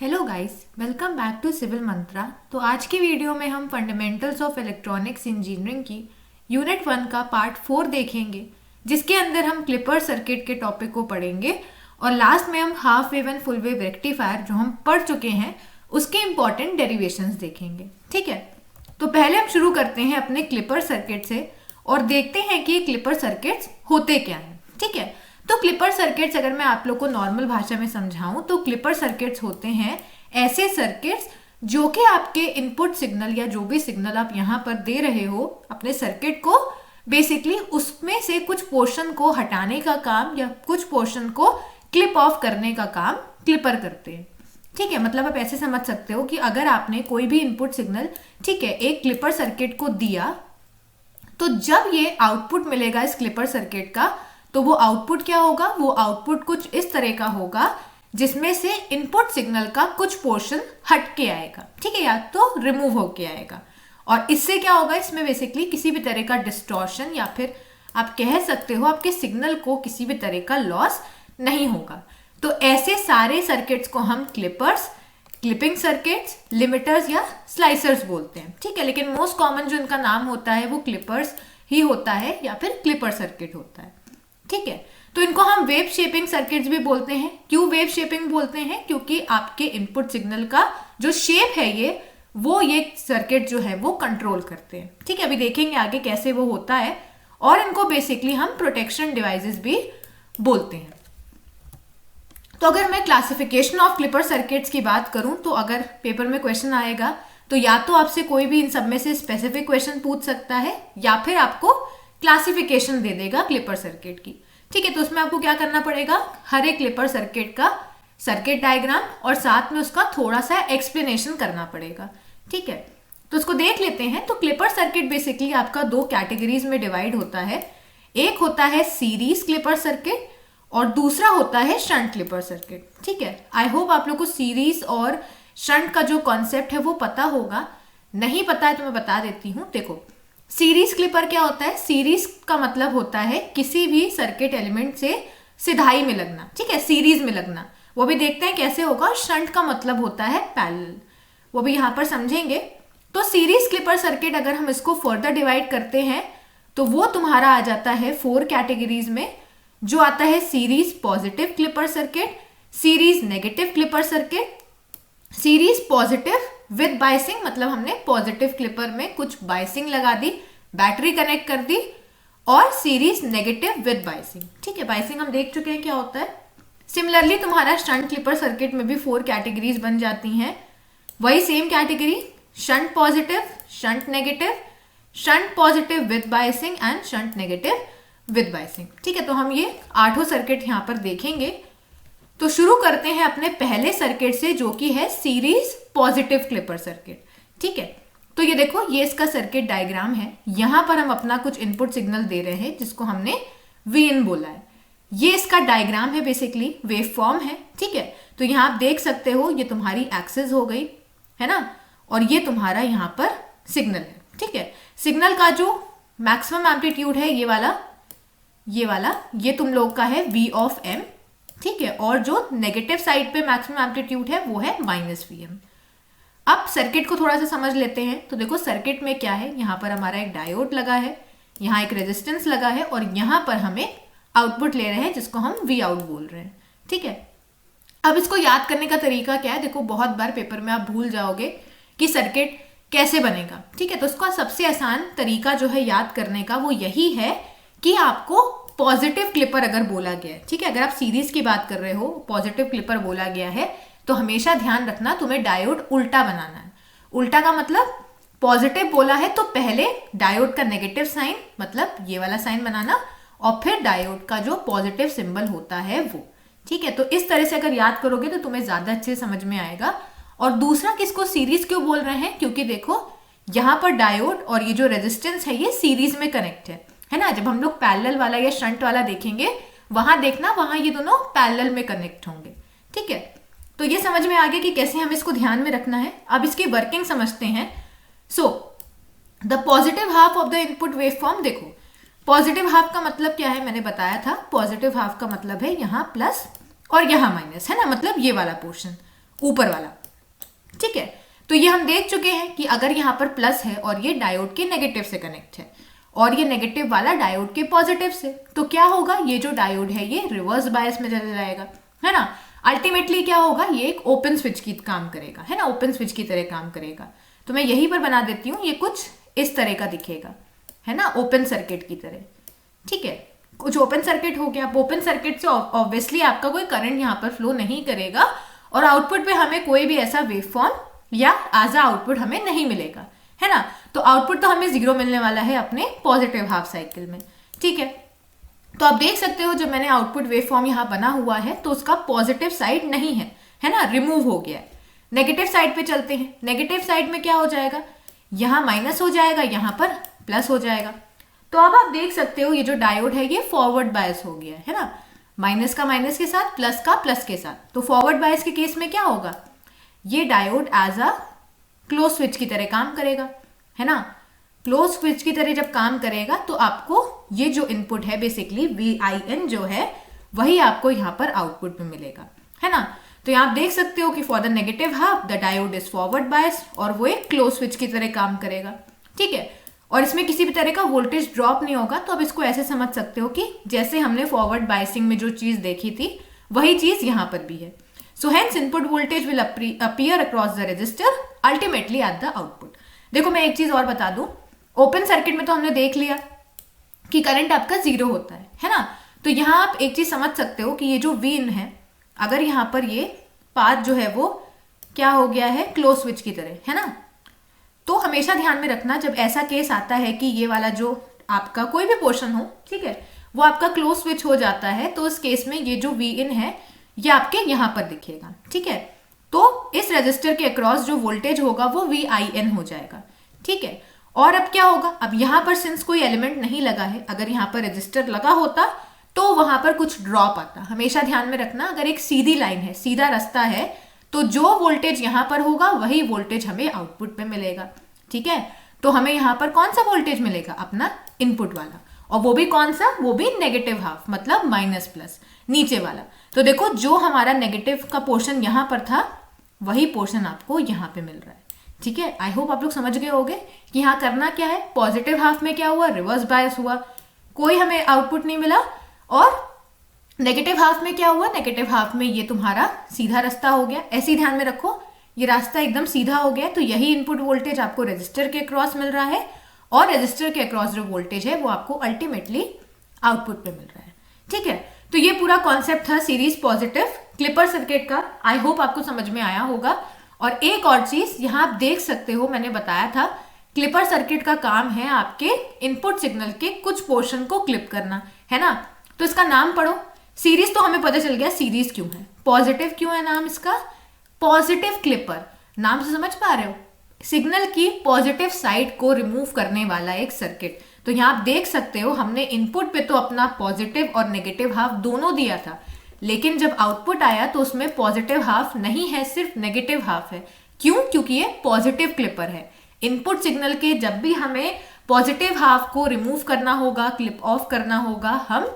Hello guys, welcome back to civil Mantra. तो आज की वीडियो में हम फंडामेंटल्स ऑफ इलेक्ट्रॉनिक्स इंजीनियरिंग की यूनिट 1 का पार्ट 4 देखेंगे, जिसके अंदर हम क्लिपर सर्किट के टॉपिक को पढ़ेंगे और लास्ट में हम half wave and full wave rectifier जो हम पढ़ चुके हैं उसके इंपॉर्टेंट डेरिवेशंस देखेंगे। ठीक है, तो पहले हम शुरू करते हैं अपने क्लिपर सर्किट से और देखते हैं कि ये क्लिपर सर्किट्स होते क्या हैं। ठीक है, तो क्लिपर सर्किट्स अगर मैं आप लोग को नॉर्मल भाषा में समझाऊं तो क्लिपर सर्किट्स होते हैं ऐसे सर्किट्स जो कि आपके इनपुट सिग्नल या जो भी सिग्नल आप यहां पर दे रहे हो अपने सर्किट को, बेसिकली उसमें से कुछ पोर्शन को हटाने का काम या कुछ पोर्शन को क्लिप ऑफ करने का काम क्लिपर करते हैं। ठीक है, मतलब आप ऐसे समझ सकते हो कि अगर आपने कोई भी इनपुट सिग्नल, ठीक है, एक क्लिपर सर्किट को दिया तो जब ये आउटपुट मिलेगा इस क्लिपर सर्किट का, तो वो आउटपुट क्या होगा? वो आउटपुट कुछ इस तरह का होगा जिसमें से इनपुट सिग्नल का कुछ पोर्शन हट के आएगा। ठीक है, या तो रिमूव होके आएगा। और इससे क्या होगा? इसमें बेसिकली किसी भी तरह का डिस्टॉर्शन या फिर आप कह सकते हो आपके सिग्नल को किसी भी तरह का लॉस नहीं होगा। तो ऐसे सारे सर्किट्स को हम क्लिपर्स, क्लिपिंग सर्किट्स, लिमिटर्स या स्लाइसर्स बोलते हैं। ठीक है, लेकिन मोस्ट कॉमन जो इनका नाम होता है वो क्लिपर्स ही होता है या फिर क्लिपर सर्किट होता है। ठीक है, तो इनको हम वेव शेपिंग सर्किट्स भी बोलते हैं। क्यों वेव शेपिंग बोलते हैं? क्योंकि आपके इनपुट सिग्नल का जो शेप है ये सर्किट जो है वो कंट्रोल करते हैं। ठीक है, अभी देखेंगे आगे कैसे वो होता है। और इनको बेसिकली हम प्रोटेक्शन डिवाइसेस भी बोलते हैं। तो अगर मैं क्लासिफिकेशन ऑफ क्लिपर सर्किट्स की बात करूं तो अगर पेपर में क्वेश्चन आएगा तो या तो आपसे कोई भी इन सब में से स्पेसिफिक क्वेश्चन पूछ सकता है या फिर आपको क्लासिफिकेशन दे देगा क्लिपर सर्किट की। ठीक है, तो उसमें आपको क्या करना पड़ेगा? हर एक क्लिपर सर्किट का सर्किट डायग्राम और साथ में उसका थोड़ा सा एक्सप्लेनेशन करना पड़ेगा। ठीक है, तो उसको देख लेते हैं। तो क्लिपर सर्किट बेसिकली आपका दो कैटेगरीज में डिवाइड होता है। एक होता है सीरीज क्लिपर सर्किट और दूसरा होता है शंट क्लिपर सर्किट। ठीक है, आई होप आप लोग को सीरीज और शंट का जो कॉन्सेप्ट है वो पता होगा। नहीं पता है तो मैं बता देती हूँ। देखो, सीरीज क्लिपर क्या होता है? सीरीज का मतलब होता है किसी भी सर्किट एलिमेंट से सिधाई में लगना। ठीक है, सीरीज में लगना। वो भी देखते हैं कैसे होगा। शंट का मतलब होता है पैरेलल, वो भी यहां पर समझेंगे। तो सीरीज क्लिपर सर्किट अगर हम इसको फर्दर डिवाइड करते हैं तो वो तुम्हारा आ जाता है 4 कैटेगरीज में, जो आता है series positive clipper circuit, series negative clipper circuit, series positive with biasing, मतलब हमने पॉजिटिव क्लिपर में कुछ बाइसिंग लगा दी, बैटरी कनेक्ट कर दी, और सीरीज नेगेटिव विद बाइसिंग। ठीक है, बाइसिंग हम देख चुके हैं क्या होता है। सिमिलरली तुम्हारा शंट क्लिपर सर्किट में भी 4 कैटेगरीज बन जाती हैं। वही same category, shunt positive, shunt negative, shunt positive with biasing and shunt negative with biasing. ठीक है, तो हम ये 8 सर्किट यहां पर देखेंगे। तो शुरू करते हैं अपने पहले सर्किट से जो कि है सीरीज पॉजिटिव क्लिपर सर्किट। ठीक है, तो ये देखो, ये इसका सर्किट डायग्राम है। यहां पर हम अपना कुछ इनपुट सिग्नल दे रहे हैं जिसको हमने Vin बोला है। ये इसका डायग्राम है, बेसिकली वेव फॉर्म है। ठीक है, तो यहां आप देख सकते हो ये तुम्हारी एक्सिस हो गई है ना, और ये तुम्हारा यहां पर सिग्नल है। ठीक है, सिग्नल का जो मैक्सिमम एम्पलीट्यूड है ये तुम लोग का है V ऑफ M। ठीक है, और जो नेगेटिव साइड पे मैक्सिमम एम्पलीट्यूड है वो है -Vm। अब सर्किट को थोड़ा सा समझ लेते हैं। तो देखो सर्किट में क्या है, यहाँ पर हमारा एक डायोड लगा है, यहाँ एक रेजिस्टेंस लगा है और यहाँ पर हम एक आउटपुट ले रहे हैं जिसको हम वी आउट बोल रहे हैं। ठीक है, अब इसको याद करने का तरीका क्या है? देखो, बहुत बार पेपर में आप भूल जाओगे कि सर्किट कैसे बनेगा। ठीक है, तो इसका सबसे आसान तरीका जो है याद करने का वो यही है कि आपको पॉजिटिव क्लिपर अगर बोला गया है, ठीक है, अगर आप सीरीज की बात कर रहे हो, पॉजिटिव क्लिपर बोला गया है, तो हमेशा ध्यान रखना तुम्हें डायोड उल्टा बनाना है। उल्टा का मतलब पॉजिटिव बोला है तो पहले डायोड का नेगेटिव साइन, मतलब ये वाला साइन बनाना, और फिर डायोड का जो पॉजिटिव सिंबल होता है वो। ठीक है, तो इस तरह से अगर याद करोगे तो तुम्हें ज्यादा अच्छे समझ में आएगा। और दूसरा, किसको सीरीज क्यों बोल रहे हैं? क्योंकि देखो यहाँ पर डायोड और ये जो रेजिस्टेंस है ये सीरीज में कनेक्ट है ना। जब हम लोग पैरेलल वाला या शंट वाला देखेंगे वहां देखना, वहां ये दोनों पैरेलल में कनेक्ट होंगे। ठीक है, तो ये समझ में आ गया कि कैसे हमें इसको ध्यान में रखना है। अब इसकी वर्किंग समझते हैं। So the positive half of the input wave form, देखो पॉजिटिव हाफ का मतलब क्या है मैंने बताया था। पॉजिटिव हाफ का मतलब है यहाँ प्लस और यहाँ माइनस, है ना, मतलब ये वाला पोर्शन। ऊपर वाला, ठीक है। तो ये हम देख चुके हैं कि अगर यहाँ पर प्लस है और ये डायोड के नेगेटिव से कनेक्ट है और ये नेगेटिव वाला डायोड के पॉजिटिव से, तो क्या होगा, ये जो डायोड है ये रिवर्स बायस में चला जाएगा, है ना। अल्टीमेटली क्या होगा, ये एक ओपन स्विच की काम करेगा, है ना, ओपन स्विच की तरह काम करेगा। तो मैं यहीं पर बना देती हूँ, ये कुछ इस तरह का दिखेगा, है ना, ओपन सर्किट की तरह, ठीक है। कुछ ओपन सर्किट हो गया। ओपन सर्किट से ऑब्वियसली आपका कोई करंट यहाँ पर फ्लो नहीं करेगा और आउटपुट पे हमें कोई भी ऐसा वेव फॉर्म या एज आउटपुट हमें नहीं मिलेगा, है ना। तो आउटपुट तो हमें 0 मिलने वाला है अपने पॉजिटिव हाफ साइकिल में, ठीक है। तो आप देख सकते हो जब मैंने आउटपुट वेव फॉर्म यहाँ बना हुआ है तो उसका पॉजिटिव साइड नहीं है ना, रिमूव हो गया है। नेगेटिव साइड पे चलते हैं। नेगेटिव साइड में क्या हो जाएगा, यहाँ माइनस हो जाएगा, यहाँ पर प्लस हो जाएगा। तो अब आप देख सकते हो ये जो डायोड है ये फॉरवर्ड बायस हो गया है ना, माइनस का माइनस के साथ, प्लस का प्लस के साथ। तो फॉरवर्ड बायस के केस में क्या होगा, ये diode as a close switch की तरह काम करेगा, है ना। क्लोज स्विच की तरह जब काम करेगा तो आपको ये जो इनपुट है बेसिकली VIN जो है वही आपको यहाँ पर आउटपुट में मिलेगा, है ना। तो यहाँ आप देख सकते हो कि for the negative half the diode is forward bias और वो एक क्लोज स्विच की तरह काम करेगा, ठीक है। और इसमें किसी भी तरह का वोल्टेज ड्रॉप नहीं होगा। तो अब इसको ऐसे समझ सकते हो कि जैसे हमने फॉरवर्ड बायसिंग में जो चीज देखी थी वही चीज यहाँ पर भी है। So hence input voltage will appear across the resistor ultimately at the output. देखो मैं एक चीज और बता दूं, ओपन सर्किट में तो हमने देख लिया कि करंट आपका 0 होता है ना। तो यहाँ आप एक चीज समझ सकते हो कि ये जो Vin है, अगर यहाँ पर ये पाथ जो है वो क्या हो गया है, क्लोज स्विच की तरह, है ना। तो हमेशा ध्यान में रखना जब ऐसा केस आता है कि ये वाला जो आपका कोई भी पोर्शन हो, ठीक है, वो आपका क्लोज स्विच हो जाता है, तो उस केस में ये जो Vin है ये आपके यहाँ पर दिखेगा, ठीक है। तो इस रेजिस्टर के अक्रॉस जो वोल्टेज होगा वो VIN हो जाएगा, ठीक है। और अब क्या होगा, अब यहाँ पर सिंस कोई एलिमेंट नहीं लगा है, अगर यहाँ पर रेजिस्टर लगा होता तो वहां पर कुछ ड्रॉप आता। हमेशा ध्यान में रखना, अगर एक सीधी लाइन है, सीधा रास्ता है, तो जो वोल्टेज यहाँ पर होगा वही वोल्टेज हमें आउटपुट पे मिलेगा, ठीक है। तो हमें यहाँ पर कौन सा वोल्टेज मिलेगा, अपना इनपुट वाला, और वो भी कौन सा, वो भी नेगेटिव हाफ, मतलब माइनस प्लस नीचे वाला। तो देखो जो हमारा नेगेटिव का पोर्शन यहाँ पर था वही पोर्शन आपको यहाँ पे मिल रहा है, ठीक है। आई होप आप लोग समझ गए होंगे कि यहाँ करना क्या है। पॉजिटिव हाफ में क्या हुआ, रिवर्स बायस हुआ, कोई हमें आउटपुट नहीं मिला। और नेगेटिव हाफ में क्या हुआ, नेगेटिव हाफ में ये तुम्हारा सीधा रास्ता हो गया। ऐसे ही ध्यान में रखो, ये रास्ता एकदम सीधा हो गया, तो यही इनपुट वोल्टेज आपको रेजिस्टर के अक्रॉस मिल रहा है और रेजिस्टर के अक्रॉस जो वोल्टेज है वो आपको अल्टीमेटली आउटपुट पे मिल रहा है, ठीक है। तो ये पूरा कॉन्सेप्ट था सीरीज पॉजिटिव क्लिपर सर्किट का। आई होप आपको समझ में आया होगा। और एक और चीज यहाँ आप देख सकते हो, मैंने बताया था क्लिपर सर्किट का काम है आपके इनपुट सिग्नल के कुछ पोर्शन को क्लिप करना, है ना। तो इसका नाम पढ़ो। सीरीज तो हमें पता चल गया सीरीज क्यों है, पॉजिटिव क्यों है नाम इसका, पॉजिटिव क्लिपर। नाम से समझ पा रहे हो, सिग्नल की पॉजिटिव साइड को रिमूव करने वाला एक सर्किट। तो यहाँ आप देख सकते हो हमने इनपुट पे तो अपना पॉजिटिव और नेगेटिव हाफ दोनों दिया था, लेकिन जब आउटपुट आया तो उसमें पॉजिटिव हाफ नहीं है, सिर्फ नेगेटिव हाफ है। क्यों, क्योंकि ये पॉजिटिव क्लिपर है। इनपुट सिग्नल के जब भी हमें पॉजिटिव हाफ को रिमूव करना होगा, क्लिप ऑफ करना होगा, हम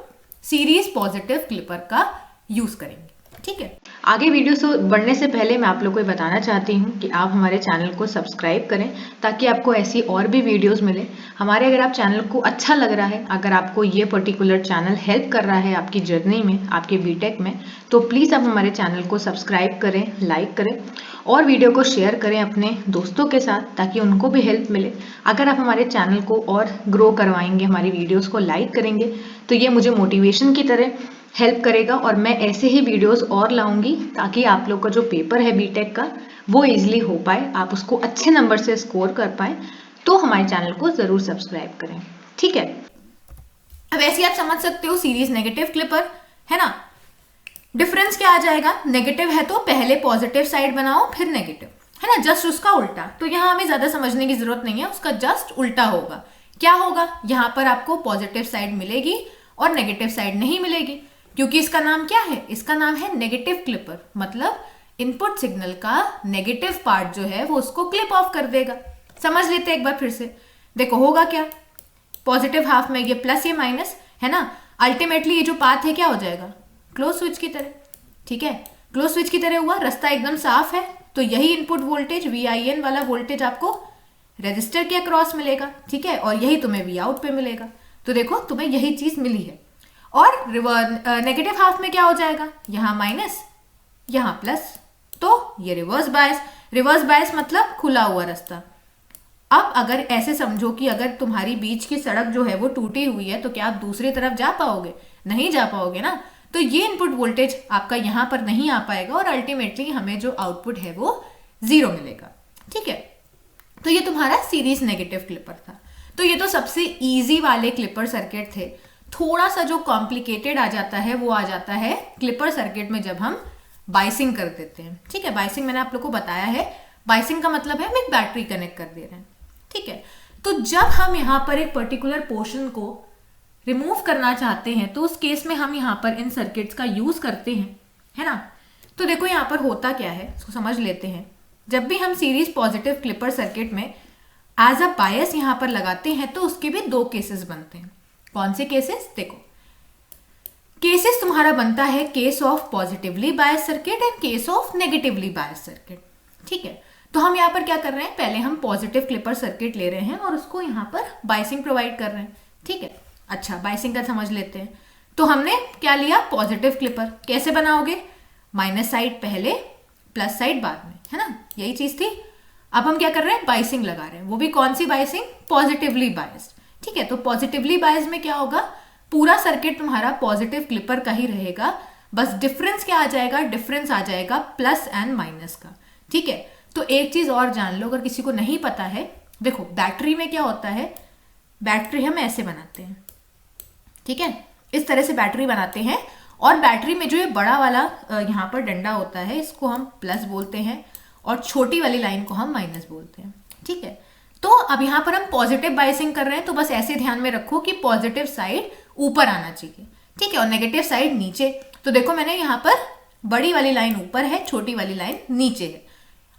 सीरीज पॉजिटिव क्लिपर का यूज करेंगे, ठीक है। आगे वीडियो से बढ़ने से पहले मैं आप लोगों को बताना चाहती हूँ कि आप हमारे चैनल को सब्सक्राइब करें ताकि आपको ऐसी और भी वीडियोस मिले हमारे। अगर आप चैनल को अच्छा लग रहा है, अगर आपको ये पर्टिकुलर चैनल हेल्प कर रहा है आपकी जर्नी में, आपके बीटेक में, तो प्लीज़ आप हमारे चैनल को सब्सक्राइब करें, लाइक करें और वीडियो को शेयर करें अपने दोस्तों के साथ ताकि उनको भी हेल्प मिले। अगर आप हमारे चैनल को और ग्रो करवाएंगे, हमारी वीडियोज़ को लाइक करेंगे, तो ये मुझे मोटिवेशन की तरह हेल्प करेगा और मैं ऐसे ही वीडियोस और लाऊंगी ताकि आप लोग का जो पेपर है बीटेक का वो इजीली हो पाए, आप उसको अच्छे नंबर से स्कोर कर पाए। तो हमारे चैनल को जरूर सब्सक्राइब करें, ठीक है। अब ऐसे आप समझ सकते हो सीरीज नेगेटिव क्लिपर, है ना। डिफरेंस क्या आ जाएगा, नेगेटिव है तो पहले पॉजिटिव साइड बनाओ फिर नेगेटिव, है ना, जस्ट उसका उल्टा। तो यहाँ हमें ज्यादा समझने की जरूरत नहीं है, उसका जस्ट उल्टा होगा। क्या होगा, यहाँ पर आपको पॉजिटिव साइड मिलेगी और नेगेटिव साइड नहीं मिलेगी, क्योंकि इसका नाम क्या है, इसका नाम है नेगेटिव क्लिपर। मतलब इनपुट सिग्नल का नेगेटिव पार्ट जो है वो उसको क्लिप ऑफ कर देगा। समझ लेते हैं एक बार फिर से। देखो होगा क्या, पॉजिटिव हाफ में ये प्लस ये माइनस, है ना। अल्टीमेटली ये जो पाथ है क्या हो जाएगा, क्लोज स्विच की तरह, ठीक है। क्लोज स्विच की तरह हुआ, रास्ता एकदम साफ है, तो यही इनपुट वोल्टेज VIN वाला वोल्टेज आपको रेजिस्टर के अक्रॉस मिलेगा, ठीक है, और यही तुम्हें V आउट पे मिलेगा। तो देखो तुम्हें यही चीज मिली है। और नेगेटिव हाफ में क्या हो जाएगा, यहाँ माइनस यहाँ प्लस, तो ये रिवर्स बायस। रिवर्स बायस मतलब खुला हुआ रास्ता। अब अगर ऐसे समझो कि अगर तुम्हारी बीच की सड़क जो है वो टूटी हुई है, तो क्या आप दूसरी तरफ जा पाओगे? नहीं जा पाओगे ना। तो ये इनपुट वोल्टेज आपका यहाँ पर नहीं आ पाएगा और अल्टीमेटली हमें जो आउटपुट है वो 0 मिलेगा, ठीक है। तो ये तुम्हारा सीरीज नेगेटिव क्लिपर था। तो ये तो सबसे इजी वाले क्लिपर सर्किट थे। थोड़ा सा जो कॉम्प्लिकेटेड आ जाता है वो आ जाता है क्लिपर सर्किट में जब हम बाइसिंग कर देते हैं, ठीक है। बाइसिंग मैंने आप लोग को बताया है, बाइसिंग का मतलब है हम एक बैटरी कनेक्ट कर दे रहे हैं, ठीक है। तो जब हम यहाँ पर एक पर्टिकुलर पोर्शन को रिमूव करना चाहते हैं तो उस केस में हम यहाँ पर इन सर्किट्स का यूज करते हैं, है ना। तो देखो यहाँ पर होता क्या है, इसको समझ लेते हैं। जब भी हम सीरीज पॉजिटिव क्लिपर सर्किट में एज अ बायस यहाँ पर लगाते हैं तो उसके भी 2 केसेस बनते हैं। कौन से केसेस? देखो, केसेस तुम्हारा बनता है case of positively bias circuit and case of negatively bias circuit, ठीक है। तो हम यहाँ पर क्या कर रहे हैं, पहले हम पॉजिटिव क्लिपर सर्किट ले रहे हैं और उसको यहाँ पर बाइसिंग प्रोवाइड कर रहे हैं, ठीक है। अच्छा, बाइसिंग का समझ लेते हैं। तो हमने क्या लिया, पॉजिटिव क्लिपर। कैसे बनाओगे, माइनस साइड पहले प्लस साइड बाद में, है ना, यही चीज थी। अब हम क्या कर रहे हैं, बाइसिंग लगा रहे हैं। वो भी कौन सी बाइसिंग, पॉजिटिवली बायस्ड, ठीक है। तो पॉजिटिवली बायस्ड में क्या होगा, पूरा सर्किट तुम्हारा पॉजिटिव क्लिपर का ही रहेगा, बस डिफरेंस क्या आ जाएगा, डिफरेंस आ जाएगा प्लस एंड माइनस का, ठीक है। तो एक चीज और जान लो, अगर किसी को नहीं पता है, देखो बैटरी में क्या होता है, बैटरी हम ऐसे बनाते हैं, ठीक है, इस तरह से बैटरी बनाते हैं। और बैटरी में जो ये बड़ा वाला यहाँ पर डंडा होता है, इसको हम प्लस बोलते हैं और छोटी वाली लाइन को हम माइनस बोलते हैं, ठीक है। तो अब यहाँ पर हम पॉजिटिव बाइसिंग कर रहे हैं, तो बस ऐसे ध्यान में रखो कि पॉजिटिव साइड ऊपर आना चाहिए, ठीक है, और नेगेटिव साइड नीचे। तो देखो मैंने यहाँ पर बड़ी वाली लाइन ऊपर है, छोटी वाली लाइन नीचे है।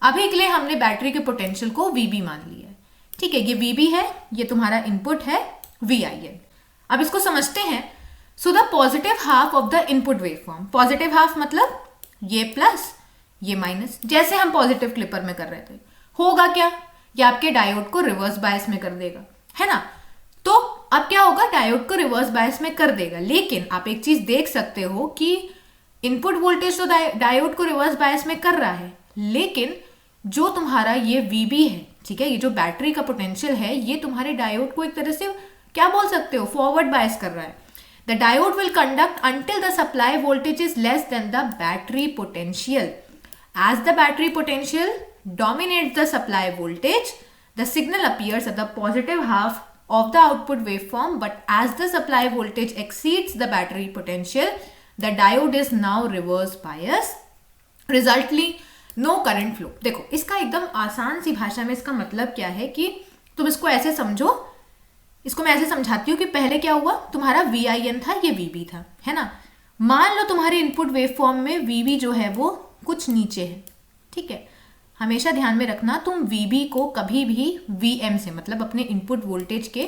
अभी के लिए हमने बैटरी के पोटेंशियल को VB मान लिया है, ठीक है। ये VB है, ये तुम्हारा इनपुट है VIN। अब इसको समझते हैं। So the positive half of the input waveform, positive half मतलब ये प्लस ये माइनस, जैसे हम पॉजिटिव क्लिपर में कर रहे थे, होगा क्या, ये आपके डायोड को रिवर्स बायस में कर देगा, है ना। तो अब क्या होगा, डायोड को रिवर्स बायस में कर देगा, लेकिन आप एक चीज देख सकते हो कि इनपुट वोल्टेज तो डायोड को रिवर्स बायस में कर रहा है, लेकिन जो तुम्हारा ये VB है, ठीक है, ये जो बैटरी का पोटेंशियल है, ये तुम्हारे डायोड को एक तरह से क्या बोल सकते हो, फॉरवर्ड बायस कर रहा है। The diode will conduct until the supply voltage is less than the battery potential. As the battery potential dominates the supply voltage, the signal appears at the positive half of the output waveform, but as the supply voltage exceeds the battery potential, the diode is now reverse bias, resultly no current flow। देखो इसका एकदम आसान सी भाषा में इसका मतलब क्या है कि तुम इसको ऐसे समझो, इसको मैं ऐसे समझाती हूँ कि पहले क्या हुआ, तुम्हारा VIN था, ये VB था, है ना। मान लो तुम्हारे इनपुट वेवफॉर्म में VB जो है वो कुछ नीचे है, ठीक है। हमेशा ध्यान में रखना, तुम VB को कभी भी VM से, मतलब अपने इनपुट वोल्टेज के,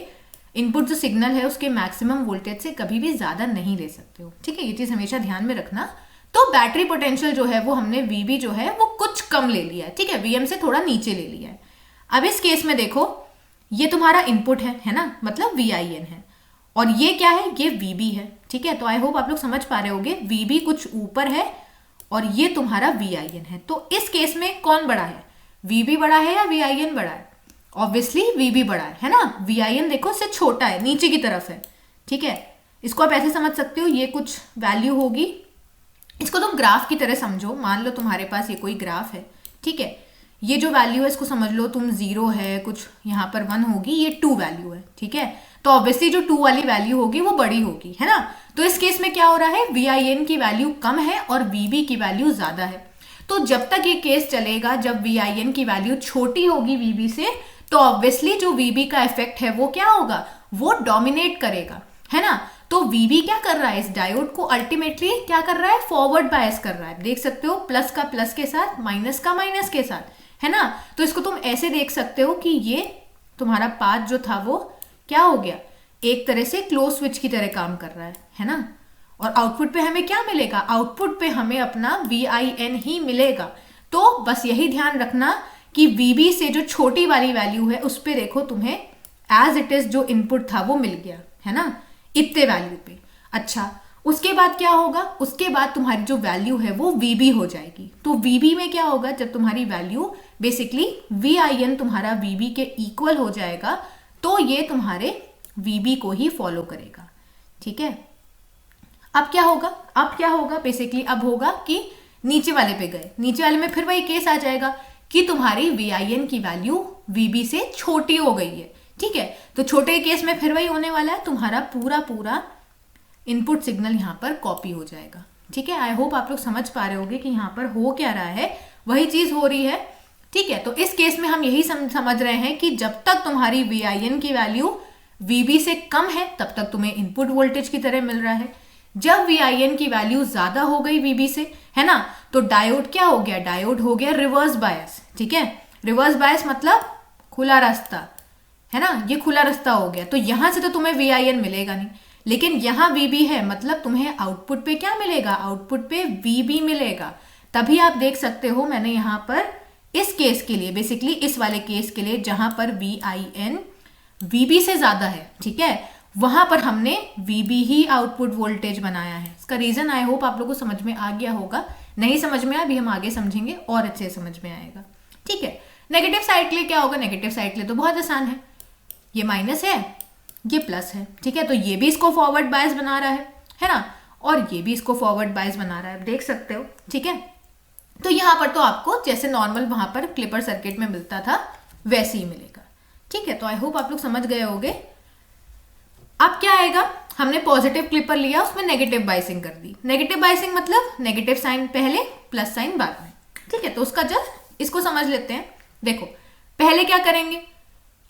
इनपुट जो सिग्नल है उसके मैक्सिमम वोल्टेज से कभी भी ज्यादा नहीं ले सकते हो, ठीक है। ये चीज हमेशा ध्यान में रखना। तो बैटरी पोटेंशियल जो है वो हमने VB जो है वो कुछ कम ले लिया है, ठीक है, VM से थोड़ा नीचे ले लिया है। अब इस केस में देखो, ये तुम्हारा इनपुट है ना, मतलब VIN है, और ये क्या है, ये VB है, ठीक है। तो आई होप आप लोग समझ पा रहे होगे, VB कुछ ऊपर है और ये तुम्हारा VIN है। तो इस केस में कौन बड़ा है, VB बड़ा है या VIN बड़ा है? ऑब्वियसली VB बड़ा है ना। VIN देखो इससे छोटा है, नीचे की तरफ है, ठीक है। इसको आप ऐसे समझ सकते हो, ये कुछ वैल्यू होगी, इसको तुम ग्राफ की तरह समझो। मान लो तुम्हारे पास ये कोई ग्राफ है, ठीक है, ये जो वैल्यू है इसको समझ लो तुम 0 है, कुछ यहाँ पर 1 होगी, ये 2 वैल्यू है, ठीक है। तो ऑब्वियसली जो 2 वाली वैल्यू होगी वो बड़ी होगी, है ना। तो इस केस में क्या हो रहा है, VIN की वैल्यू कम है और VB की वैल्यू ज्यादा है। तो जब तक ये केस चलेगा, जब VIN की वैल्यू छोटी होगी VB से, तो ऑब्वियसली जो VB का इफेक्ट है वो क्या होगा, वो डोमिनेट करेगा, है ना। तो VB क्या कर रहा है, इस डायोड को अल्टीमेटली क्या कर रहा है, फॉरवर्ड बायस कर रहा है। देख सकते हो, प्लस का प्लस के साथ, माइनस का माइनस के साथ, है ना। तो इसको तुम ऐसे देख सकते हो कि ये तुम्हारा पाथ जो था वो क्या हो गया, एक तरह से क्लोज स्विच की तरह काम कर रहा है ना। और आउटपुट पे हमें क्या मिलेगा, आउटपुट पे हमें अपना VIN ही मिलेगा। तो बस यही ध्यान रखना कि VB से जो छोटी वाली वैल्यू है उस पे देखो तुम्हें एज इट इज जो इनपुट था वो मिल गया है ना, इतने वैल्यू पे। अच्छा, उसके बाद क्या होगा, उसके बाद तुम्हारी जो वैल्यू है वो VB हो जाएगी। तो VB में क्या होगा, जब तुम्हारी वैल्यू बेसिकली VIN तुम्हारा VB के इक्वल हो जाएगा तो ये तुम्हारे VB को ही फॉलो करेगा। ठीक है, अब क्या होगा बेसिकली, अब होगा कि नीचे वाले पे गए, नीचे वाले में फिर वही केस आ जाएगा कि तुम्हारी VIN की वैल्यू VB से छोटी हो गई है। ठीक है, तो छोटे केस में फिर वही होने वाला है, तुम्हारा पूरा इनपुट सिग्नल यहाँ पर कॉपी हो जाएगा। ठीक है, आई होप आप लोग समझ पा रहे होंगे कि यहाँ पर हो क्या रहा है, वही चीज हो रही है। ठीक है, तो इस केस में हम यही समझ रहे हैं कि जब तक तुम्हारी VIN की वैल्यू VB से कम है तब तक तुम्हें इनपुट वोल्टेज की तरह मिल रहा है। जब VIN की वैल्यू ज्यादा हो गई VB से, है ना, तो डायोड क्या हो गया, डायोड हो गया रिवर्स बायस। ठीक है, रिवर्स बायस मतलब खुला रास्ता, है ना, ये खुला रास्ता हो गया। तो यहां से तो तुम्हें VIN मिलेगा नहीं, लेकिन यहाँ VB है, मतलब तुम्हें आउटपुट पे क्या मिलेगा, आउटपुट पे VB मिलेगा। तभी आप देख सकते हो मैंने यहाँ पर इस केस के लिए, बेसिकली इस वाले केस के लिए जहां पर VIN VB से ज्यादा है, ठीक है, वहां पर हमने VB ही आउटपुट वोल्टेज बनाया है। इसका रीजन आई होप आप लोगों को समझ में आ गया होगा। नहीं समझ में आया, अभी हम आगे समझेंगे और अच्छे से समझ में आएगा। ठीक है, नेगेटिव साइड के लिए क्या होगा, नेगेटिव साइड के लिए तो बहुत आसान है, ये माइनस है, ये प्लस है। ठीक है, तो ये भी इसको फॉरवर्ड बायस बना रहा है ना, और ये भी इसको फॉरवर्ड बायस बना रहा है, देख सकते हो। ठीक है, तो यहाँ पर तो आपको जैसे नॉर्मल वहां पर क्लिपर सर्किट में मिलता था वैसे ही मिलेगा। ठीक है, तो आई होप आप लोग समझ गए होंगे। अब क्या आएगा, हमने पॉजिटिव क्लिपर लिया, उसमें नेगेटिव बाइसिंग कर दी। नेगेटिव बाइसिंग मतलब नेगेटिव साइन पहले प्लस साइन बाद में। ठीक है, तो उसका जस्ट इसको समझ लेते हैं। देखो पहले क्या करेंगे,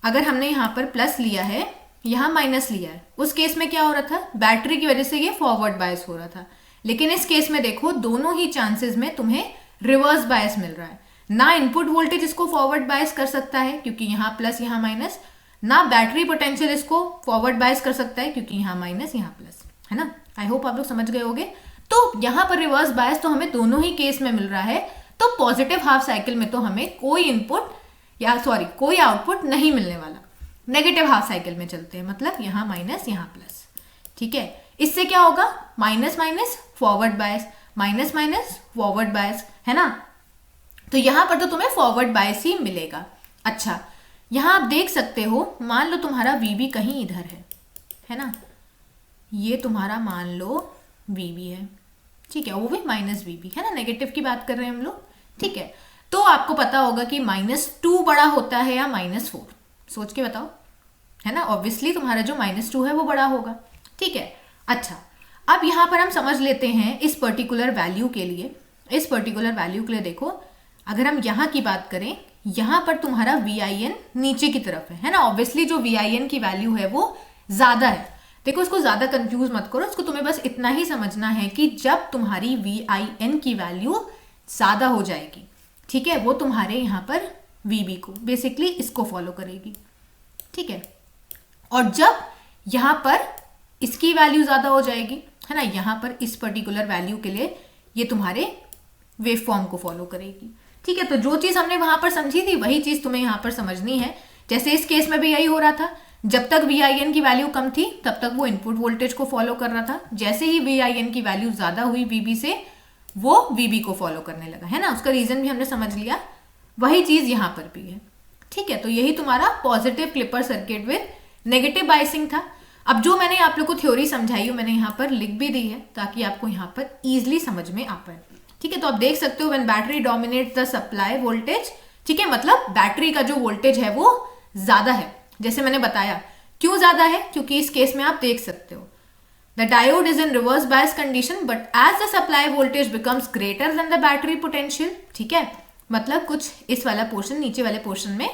अगर हमने यहाँ पर प्लस लिया है, यहाँ माइनस लिया है, उस केस में क्या हो रहा था, बैटरी की वजह से ये फॉरवर्ड बायस हो रहा था। लेकिन इस केस में देखो दोनों ही चांसेस में तुम्हें रिवर्स बायस मिल रहा है। ना इनपुट वोल्टेज इसको फॉरवर्ड बायस कर सकता है क्योंकि यहाँ प्लस यहाँ माइनस, ना बैटरी पोटेंशियल इसको फॉरवर्ड बायस कर सकता है क्योंकि यहाँ माइनस यहाँ प्लस, है ना। आई होप आप लोग समझ गए होंगे। तो यहाँ पर रिवर्स बायस तो हमें दोनों ही केस में मिल रहा है। तो पॉजिटिव हाफ साइकिल में तो हमें कोई इनपुट कोई आउटपुट नहीं मिलने वाला। नेगेटिव हाफ साइकिल में चलते हैं, मतलब यहाँ माइनस यहाँ प्लस। ठीक है, इससे क्या होगा, minus minus forward bias, minus minus forward bias, है ना। तो यहाँ पर तो तुम्हें फॉरवर्ड बायस ही मिलेगा। अच्छा, यहाँ आप देख सकते हो, मान लो तुम्हारा VB कहीं इधर है ना, ये तुम्हारा मान लो VB है। ठीक है, वो भी माइनस VB है ना, नेगेटिव की बात कर रहे हैं हम लोग। ठीक है, तो आपको पता होगा कि -2 बड़ा होता है या -4, सोच के बताओ, है ना। ऑब्वियसली तुम्हारा जो -2 है वो बड़ा होगा। ठीक है, अच्छा अब यहाँ पर हम समझ लेते हैं इस पर्टिकुलर वैल्यू के लिए। इस पर्टिकुलर वैल्यू के लिए देखो, अगर हम यहाँ की बात करें, यहाँ पर तुम्हारा VIN नीचे की तरफ है ना। ऑब्वियसली जो VIN की वैल्यू है वो ज्यादा है। देखो इसको ज्यादा कंफ्यूज मत करो, इसको तुम्हें बस इतना ही समझना है कि जब तुम्हारी VIN की वैल्यू ज्यादा हो जाएगी, ठीक है, वो तुम्हारे यहाँ पर VB को बेसिकली इसको फॉलो करेगी। ठीक है, और जब यहाँ पर इसकी वैल्यू ज्यादा हो जाएगी, है ना, यहाँ पर इस पर्टिकुलर वैल्यू के लिए ये तुम्हारे वेव फॉर्म को फॉलो करेगी। ठीक है, तो जो चीज हमने वहां पर समझी थी वही चीज तुम्हें यहाँ पर समझनी है। जैसे इस केस में भी यही हो रहा था, जब तक VIN की वैल्यू कम थी तब तक वो इनपुट वोल्टेज को फॉलो कर रहा था। जैसे ही VIN की वैल्यू ज्यादा हुई VB से, वो VB को फॉलो करने लगा, है ना। उसका रीजन भी हमने समझ लिया, वही चीज यहाँ पर भी है। ठीक है, तो यही तुम्हारा positive clipper circuit with negative biasing था। अब जो मैंने आप लोग को थ्योरी समझाई है मैंने यहाँ पर लिख भी दी है ताकि आपको यहाँ पर इजिली समझ में आ पाए। ठीक है, तो आप देख सकते हो, when battery dominates the supply voltage, ठीक है, मतलब बैटरी का जो वोल्टेज है वो ज्यादा है। जैसे मैंने बताया क्यों ज्यादा है, क्योंकि इस केस में आप देख सकते हो the diode is in reverse bias condition but as the supply voltage becomes greater than the battery potential. ठीक है, मतलब कुछ इस वाला पोर्शन, नीचे वाले पोर्शन में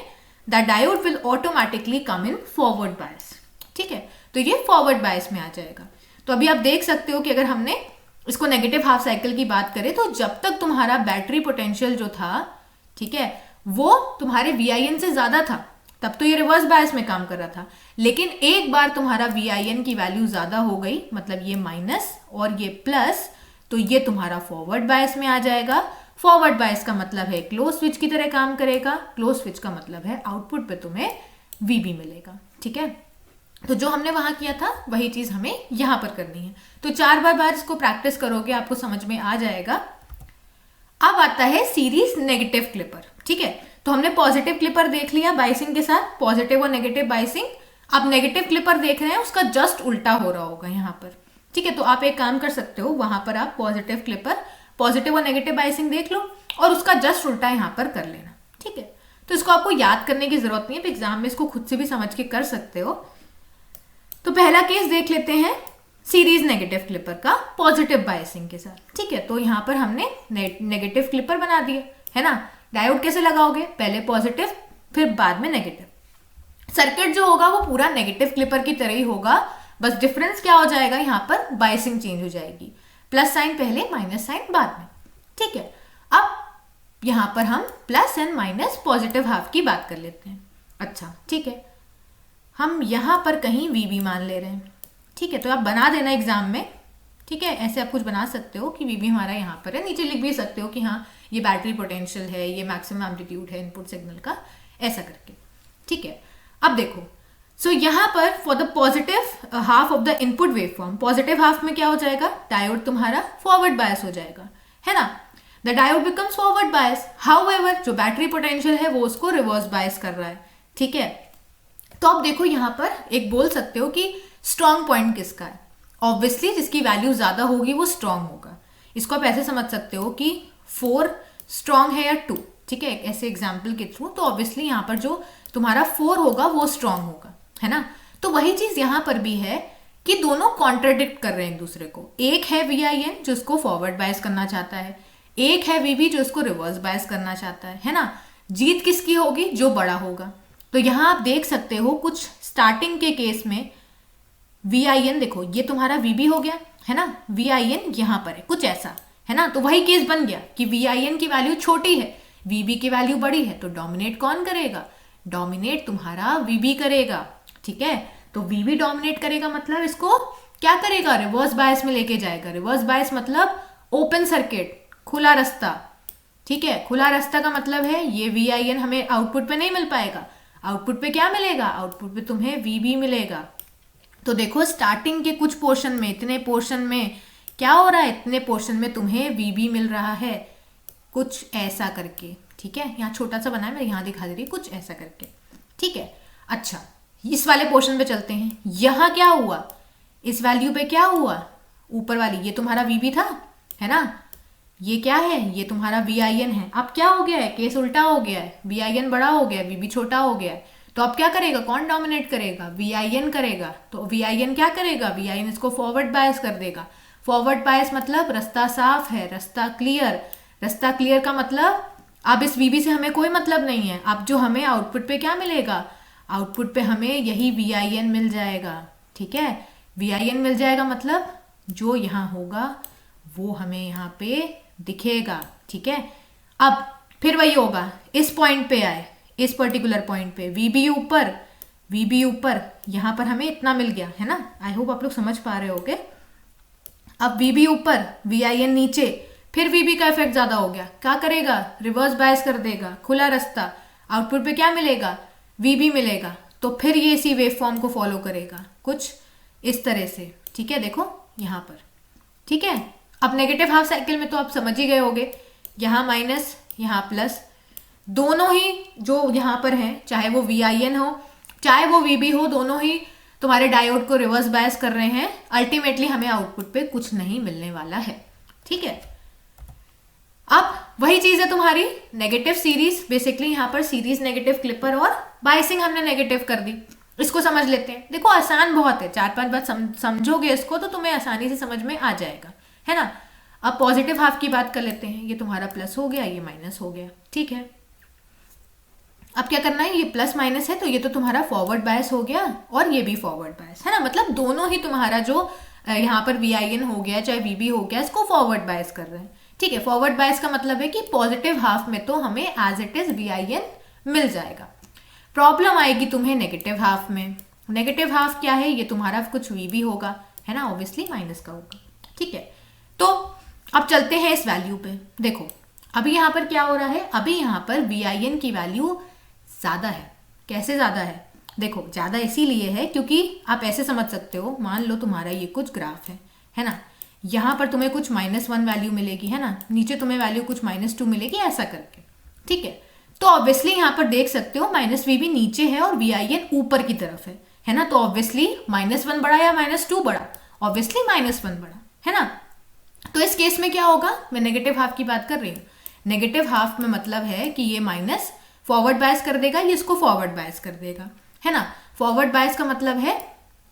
the diode will automatically come in forward bias. ठीक है, तो ये फॉरवर्ड बायस में आ जाएगा। तो अभी आप देख सकते हो कि अगर हमने इसको नेगेटिव हाफ साइकिल की बात करें तो जब तक तुम्हारा बैटरी पोटेंशियल जो था, ठीक है, वो तुम्हारे VIN से ज्यादा था, तब तो ये रिवर्स बायस में काम कर रहा था, लेकिन एक बार तुम्हारा VIN की वैल्यू ज्यादा हो गई, मतलब ये माइनस और ये प्लस, तो ये तुम्हारा फॉरवर्ड बायस में आ जाएगा। फॉरवर्ड बायस का मतलब है क्लोज स्विच की तरह काम करेगा, क्लोज स्विच का मतलब है आउटपुट पे तुम्हें VB मिलेगा। ठीक है, तो जो हमने वहां किया था वही चीज हमें यहां पर करनी है। तो 4 बार इसको प्रैक्टिस करोगे आपको समझ में आ जाएगा। अब आता है सीरीज नेगेटिव क्लिपर। ठीक है, तो हमने पॉजिटिव क्लिपर देख लिया बाइसिंग के साथ, पॉजिटिव और नेगेटिव बाइसिंग। अब नेगेटिव क्लिपर देख रहे हैं, उसका जस्ट उल्टा हो रहा होगा यहाँ पर। ठीक है, तो आप एक काम कर सकते हो, वहां पर आप पॉजिटिव क्लिपर, पॉजिटिव और नेगेटिव बाइसिंग देख लो और उसका जस्ट उल्टा यहाँ पर कर लेना। ठीक है, तो इसको आपको याद करने की जरूरत नहीं है, एग्जाम में इसको खुद से भी समझ के कर सकते हो। तो पहला केस देख लेते हैं सीरीज नेगेटिव क्लिपर का पॉजिटिव बायसिंग के साथ। ठीक है, तो यहाँ पर हमने नेगेटिव क्लिपर बना दिए, है ना। डायोड कैसे लगाओगे, पहले पॉजिटिव फिर बाद में नेगेटिव। सर्किट जो होगा वो पूरा नेगेटिव क्लिपर की तरह ही होगा, बस डिफरेंस क्या हो जाएगा, यहाँ पर बायसिंग चेंज हो जाएगी, प्लस साइन पहले माइनस साइन बाद में। ठीक है, अब यहाँ पर हम plus and minus positive half की बात कर लेते हैं। अच्छा ठीक है, हम यहाँ पर कहीं VB मान ले रहे हैं। ठीक है, तो आप बना देना एग्जाम में। ठीक है, ऐसे आप कुछ बना सकते हो कि VB हमारा यहाँ पर है, नीचे लिख भी सकते हो कि हाँ ये बैटरी पोटेंशियल है, ये मैक्सिमम एम्पलीट्यूड है इनपुट सिग्नल का, ऐसा करके। ठीक है, अब देखो, सो यहाँ पर for the positive half of the input waveform, positive half में क्या हो जाएगा, डायोड तुम्हारा फॉरवर्ड बायस हो जाएगा, है ना। The diode becomes forward bias, however जो बैटरी पोटेंशियल है वो उसको रिवर्स बायस कर रहा है। ठीक है, तो अब देखो यहाँ पर एक बोल सकते हो कि स्ट्रॉन्ग पॉइंट किसका है, ऑब्वियसली जिसकी वैल्यू ज्यादा होगी वो स्ट्रॉन्ग होगा। इसको आप ऐसे समझ सकते हो कि 4 स्ट्रॉन्ग है या 2। ठीक है, ऐसे एग्जाम्पल के थ्रू, तो ऑब्वियसली यहाँ पर जो तुम्हारा 4 होगा वो स्ट्रॉन्ग होगा, है ना। तो वही चीज यहाँ पर भी है कि दोनों कॉन्ट्राडिक्ट कर रहे हैं एक दूसरे को। एक है VIN जो इसको फॉरवर्ड बायस करना चाहता है, एक है VB जो इसको रिवर्स बायस करना चाहता है ना। जीत किसकी होगी, जो बड़ा होगा। तो यहाँ आप देख सकते हो कुछ स्टार्टिंग के केस में VIN देखो, ये तुम्हारा VB हो गया, है ना, VIN यहाँ पर है कुछ ऐसा, है ना। तो वही केस बन गया कि VIN की वैल्यू छोटी है, VB की वैल्यू बड़ी है, तो डोमिनेट कौन करेगा, डोमिनेट तुम्हारा VB करेगा। ठीक है, तो VB डोमिनेट करेगा मतलब इसको क्या करेगा, रिवर्स बायस में लेके जाएगा। रिवर्स बायस मतलब ओपन सर्किट, खुला रास्ता। ठीक है, खुला रास्ता का मतलब है ये VIN हमें आउटपुट पे नहीं मिल पाएगा, आउटपुट पे क्या मिलेगा, आउटपुट पे तुम्हें VB मिलेगा। तो देखो स्टार्टिंग के कुछ पोर्शन में, इतने पोर्शन में क्या हो रहा है, इतने पोर्शन में तुम्हें VB मिल रहा है कुछ ऐसा करके। ठीक है, यहाँ छोटा सा बना है, मैं यहाँ दिखा दे रही कुछ ऐसा करके। ठीक है, अच्छा इस वाले पोर्शन पे चलते हैं। यहाँ क्या हुआ, इस वैल्यू पे क्या हुआ, ऊपर वाली ये तुम्हारा VB था, है ना, ये क्या है, ये तुम्हारा VIN है। अब क्या हो गया है, केस उल्टा हो गया है, VIN बड़ा हो गया, VB छोटा हो गया है। तो अब क्या करेगा, कौन डोमिनेट करेगा, VIN करेगा। तो VIN क्या करेगा, VIN इसको फॉरवर्ड बायस कर देगा। फॉरवर्ड बायस मतलब रास्ता साफ है, रास्ता क्लियर। रास्ता क्लियर का मतलब अब इस VB से हमें कोई मतलब नहीं है, अब जो हमें आउटपुट पे क्या मिलेगा, आउटपुट पे हमें यही VIN मिल जाएगा। ठीक है, VIN मिल जाएगा मतलब जो यहाँ होगा वो हमें यहाँ पे दिखेगा। ठीक है, अब फिर वही होगा, इस पॉइंट पे आए, इस पर्टिकुलर पॉइंट पे VB ऊपर यहाँ पर हमें इतना मिल गया, है ना। आई होप आप लोग समझ पा रहे होगे। अब VB ऊपर, VIN नीचे, फिर VB का इफेक्ट ज्यादा हो गया, क्या करेगा, रिवर्स बायस कर देगा, खुला रास्ता। आउटपुट पे क्या मिलेगा, VB मिलेगा। तो फिर ये इसी वेव फॉर्म को फॉलो करेगा कुछ इस तरह से। ठीक है, देखो यहाँ पर। ठीक है, अब नेगेटिव हाफ साइकिल में तो आप समझ ही गए होगे, यहाँ माइनस यहाँ प्लस, दोनों ही जो यहाँ पर हैं, चाहे वो VIN हो चाहे वो VB हो, दोनों ही तुम्हारे डायोड को रिवर्स बायस कर रहे हैं। अल्टीमेटली हमें आउटपुट पे कुछ नहीं मिलने वाला है। ठीक है, अब वही चीज है तुम्हारी नेगेटिव सीरीज, बेसिकली यहाँ पर सीरीज नेगेटिव क्लिपर और बायसिंग हमने नेगेटिव कर दी। इसको समझ लेते हैं। देखो आसान बहुत है, 4-5 बात समझोगे इसको तो तुम्हें आसानी से समझ में आ जाएगा, है ना। अब पॉजिटिव हाफ की बात कर लेते हैं। ये तुम्हारा प्लस हो गया, ये माइनस हो गया। ठीक है, अब क्या करना है, ये प्लस माइनस है तो ये तो तुम्हारा फॉरवर्ड बायस हो गया और ये भी फॉरवर्ड बायस, है ना। मतलब दोनों ही तुम्हारा जो यहाँ पर VIN हो गया चाहे VB हो गया, इसको फॉरवर्ड बायस कर रहे हैं। ठीक है, फॉरवर्ड बायस का मतलब है कि पॉजिटिव हाफ में तो हमें एज इट इज VIN मिल जाएगा। प्रॉब्लम आएगी तुम्हें नेगेटिव हाफ में। नेगेटिव हाफ क्या है, ये तुम्हारा कुछ VB होगा, है ना, ऑब्वियसली माइनस का होगा। ठीक है, तो अब चलते हैं इस वैल्यू पे। देखो अभी यहाँ पर क्या हो रहा है, अभी यहाँ पर VIN की वैल्यू ज़्यादा है। कैसे ज़्यादा है, देखो ज़्यादा इसीलिए है क्योंकि आप ऐसे समझ सकते हो, मान लो तुम्हारा ये कुछ ग्राफ है ना, यहाँ पर तुम्हें कुछ -1 वैल्यू मिलेगी, है ना, नीचे तुम्हें वैल्यू कुछ -2 मिलेगी, ऐसा करके। ठीक है, तो ऑब्वियसली यहाँ पर देख सकते हो -VB नीचे है और VIN ऊपर की तरफ है ना, तो ऑब्वियसली -1 बड़ा या -2 बड़ा, ऑब्वियसली -1 बड़ा, है ना। तो इस केस में क्या होगा, मैं नेगेटिव हाफ की बात कर रही हूँ। नेगेटिव हाफ में मतलब है कि ये माइनस फॉरवर्ड बायस कर देगा, ये इसको फॉरवर्ड बायस कर देगा, है ना। फॉरवर्ड बायस का मतलब है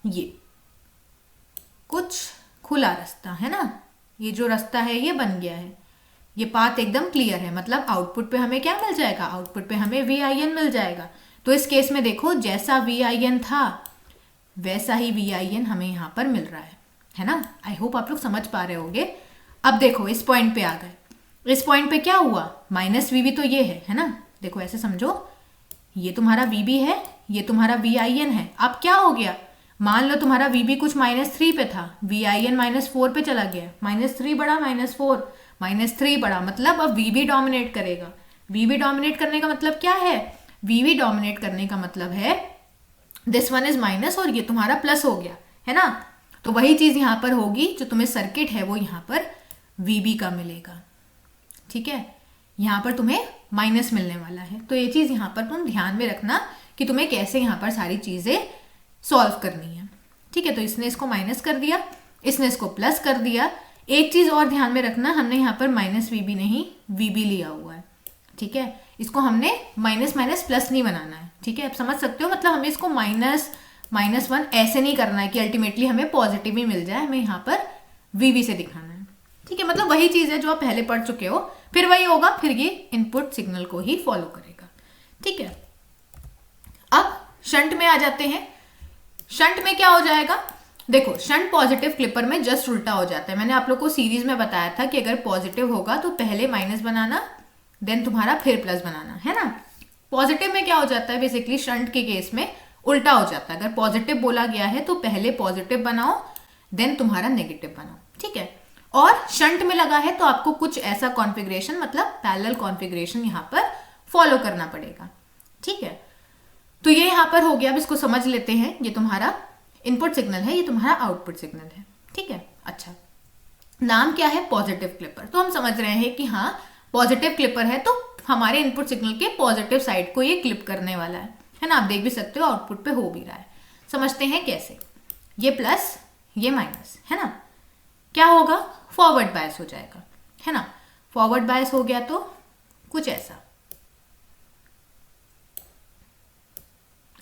ये कुछ खुला रास्ता, है ना, ये जो रास्ता है ये बन गया है, ये पाथ एकदम क्लियर है, मतलब आउटपुट पे हमें क्या मिल जाएगा, आउटपुट पे हमें VIN मिल जाएगा। तो इस केस में देखो जैसा VIN था वैसा ही VIN हमें यहाँ पर मिल रहा है ना। आई होप आप लोग समझ पा रहे होंगे। अब देखो इस पॉइंट पे आ गए, इस पॉइंट पे क्या हुआ, -VB तो ये है ना, देखो ऐसे समझो, ये तुम्हारा VB है, ये तुम्हारा VIN है। अब क्या हो गया, मान लो तुम्हारा VB कुछ -3 पे था, VIN -4 पे चला गया, -3 बड़ा -4, -3 बड़ा, मतलब अब VB डोमिनेट करेगा। VB डोमिनेट करने का मतलब क्या है, VB डोमिनेट करने का मतलब है दिस वन इज माइनस और ये तुम्हारा प्लस हो गया, है ना। तो वही चीज यहाँ पर होगी, जो तुम्हें सर्किट है वो यहाँ पर VB का मिलेगा। ठीक है, यहाँ पर तुम्हें माइनस मिलने वाला है। तो ये चीज यहाँ पर तुम ध्यान में रखना कि तुम्हें कैसे यहाँ पर सारी चीजें सॉल्व करनी है। ठीक है, तो इसने इसको माइनस कर दिया, इसने इसको प्लस कर दिया। एक चीज और ध्यान में रखना, हमने यहाँ पर -VB नहीं VB लिया हुआ है। ठीक है, इसको हमने माइनस माइनस प्लस नहीं बनाना है। ठीक है, आप समझ सकते हो, मतलब हमें इसको -1 ऐसे नहीं करना है कि अल्टीमेटली हमें पॉजिटिव ही मिल जाए, हमें यहाँ पर VB से दिखाना है। ठीक है, मतलब वही चीज है जो आप पहले पढ़ चुके हो, फिर वही होगा, फिर ये इनपुट सिग्नल को ही फॉलो करेगा। ठीक है, अब शंट में आ जाते हैं। शंट में क्या हो जाएगा, देखो शंट पॉजिटिव क्लिपर में जस्ट उल्टा हो जाता है। मैंने आप लोग को सीरीज में बताया था कि अगर पॉजिटिव होगा तो पहले माइनस बनाना, देन तुम्हारा फिर प्लस बनाना, है ना। पॉजिटिव में क्या हो जाता है, बेसिकली शंट के केस में उल्टा हो जाता है। अगर पॉजिटिव बोला गया है तो पहले पॉजिटिव बनाओ, देन तुम्हारा नेगेटिव बनाओ। ठीक है, और शंट में लगा है तो आपको कुछ ऐसा कॉन्फ़िगरेशन, मतलब पैरेलल कॉन्फ़िगरेशन यहाँ पर फॉलो करना पड़ेगा। ठीक है, तो ये यहाँ पर हो गया। अब इसको समझ लेते हैं, ये तुम्हारा इनपुट सिग्नल है, ये तुम्हारा आउटपुट सिग्नल है। ठीक है, अच्छा नाम क्या है, पॉजिटिव क्लिपर। तो हम समझ रहे हैं कि हाँ पॉजिटिव क्लिपर है, तो हमारे इनपुट सिग्नल के पॉजिटिव साइड को ये क्लिप करने वाला है ना। आप देख भी सकते हो आउटपुट पे हो भी रहा है। समझते हैं कैसे, ये प्लस ये माइनस, है ना, क्या होगा, फॉरवर्ड बायस हो जाएगा, है ना। फॉरवर्ड बायस हो गया तो कुछ ऐसा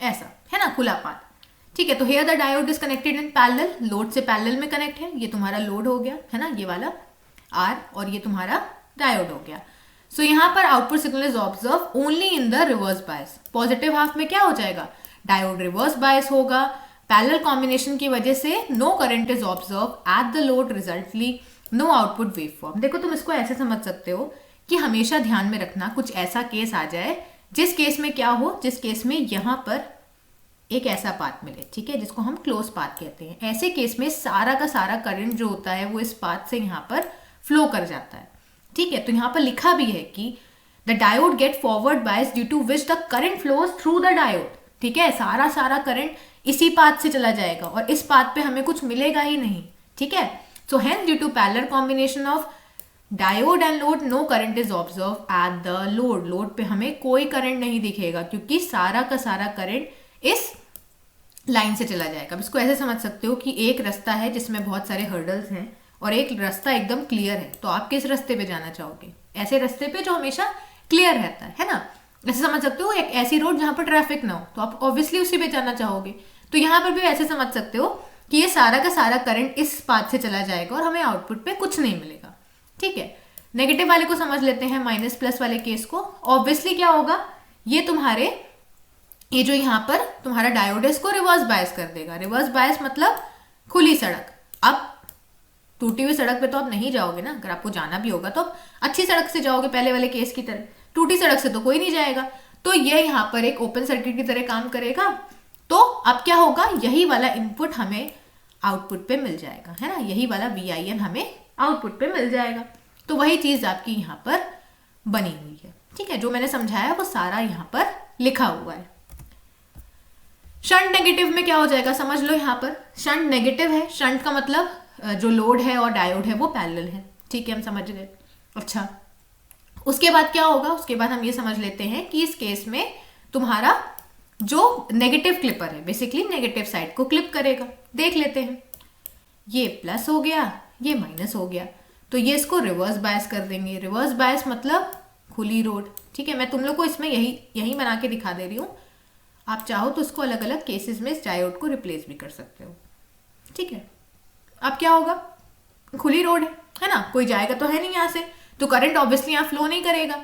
है ना, खुला पाथ। ठीक है, तो here the diode is connected in parallel, load से पैरेलल में कनेक्ट है। ये तुम्हारा लोड हो गया, है ना, ये वाला R, और ये तुम्हारा डायोड हो गया। सो यहाँ पर output signal is observe only in the reverse bias. Positive half में क्या हो जाएगा, डायोड रिवर्स बायस होगा। पैरेलल कॉम्बिनेशन की वजह से no current is observe at the load, resultly no output waveform. देखो तुम इसको ऐसे समझ सकते हो कि हमेशा ध्यान में रखना, कुछ ऐसा केस आ जाए जिस केस में क्या हो, जिस केस में यहाँ पर एक ऐसा पाथ मिले, ठीक है, जिसको हम क्लोज पाथ कहते हैं। ऐसे केस में सारा का सारा करंट जो होता है वो इस पाथ से यहाँ पर फ्लो कर जाता है। ठीक है, तो यहाँ पर लिखा भी है कि the diode get forward bias due to which the current flows through the diode. ठीक है, सारा करंट इसी पाथ से चला जाएगा और इस पाथ पे हमें कुछ मिलेगा ही नहीं। ठीक है, so hence due to parallel combination of diode and load no current is observe at the load. Load पे हमें कोई करंट नहीं दिखेगा क्योंकि सारा का सारा करंट इस लाइन से चला जाएगा। इसको ऐसे समझ सकते हो कि एक रास्ता है जिसमें बहुत सारे हर्डल्स हैं और एक रास्ता एकदम क्लियर है, तो आप किस रास्ते पे जाना चाहोगे, ऐसे रास्ते पे जो हमेशा क्लियर रहता है ना। ऐसे समझ सकते हो एक ऐसी रोड जहाँ पर ट्रैफिक ना हो, तो आप ऑब्वियसली उसी पे जाना चाहोगे। तो यहाँ पर भी ऐसे समझ सकते हो कि ये सारा का सारा करंट इस पाथ से चला जाएगा और हमें आउटपुट पे कुछ नहीं मिलेगा। ठीक है, नेगेटिव वाले को समझ लेते हैं, माइनस प्लस वाले केस को। ऑब्वियसली क्या होगा, ये तुम्हारे ये जो यहाँ पर तुम्हारा डायोड है इसको रिवर्स बायस कर देगा। रिवर्स बायस मतलब खुली सड़क। अब टूटी हुई सड़क पे तो आप नहीं जाओगे ना, अगर आपको जाना भी होगा तो आप अच्छी सड़क से जाओगे, पहले वाले केस की तरह। टूटी सड़क से तो कोई नहीं जाएगा, तो ये यहाँ पर एक ओपन सर्किट की तरह काम करेगा। तो अब क्या होगा, यही वाला इनपुट हमें आउटपुट पे मिल जाएगा, है ना, यही वाला VIN हमें आउटपुट पे मिल जाएगा। तो वही चीज आपकी यहाँ पर बनी हुई है, ठीक है। जो मैंने समझाया वो सारा यहाँ पर लिखा हुआ है। शंट नेगेटिव में क्या हो जाएगा, समझ लो। यहाँ पर शंट नेगेटिव है, शंट का मतलब जो लोड है और डायोड है वो पैरेलल है, ठीक है, हम समझ गए। अच्छा, उसके बाद क्या होगा, उसके बाद हम ये समझ लेते हैं कि इस केस में तुम्हारा जो नेगेटिव क्लिपर है बेसिकली नेगेटिव साइड को क्लिप करेगा। देख लेते हैं, ये प्लस हो गया, ये माइनस हो गया, तो ये इसको रिवर्स बायस कर देंगे। रिवर्स बायस मतलब खुली रोड, ठीक है। मैं तुम लोग को इसमें यही बना के दिखा दे रही हूँ। आप चाहो तो इसको अलग अलग केसेस में इस डायोड को रिप्लेस भी कर सकते हो, ठीक है। अब क्या होगा, खुली रोड है ना, कोई जाएगा तो है नहीं यहाँ से, तो करंट ऑब्वियसली यहाँ फ्लो नहीं करेगा,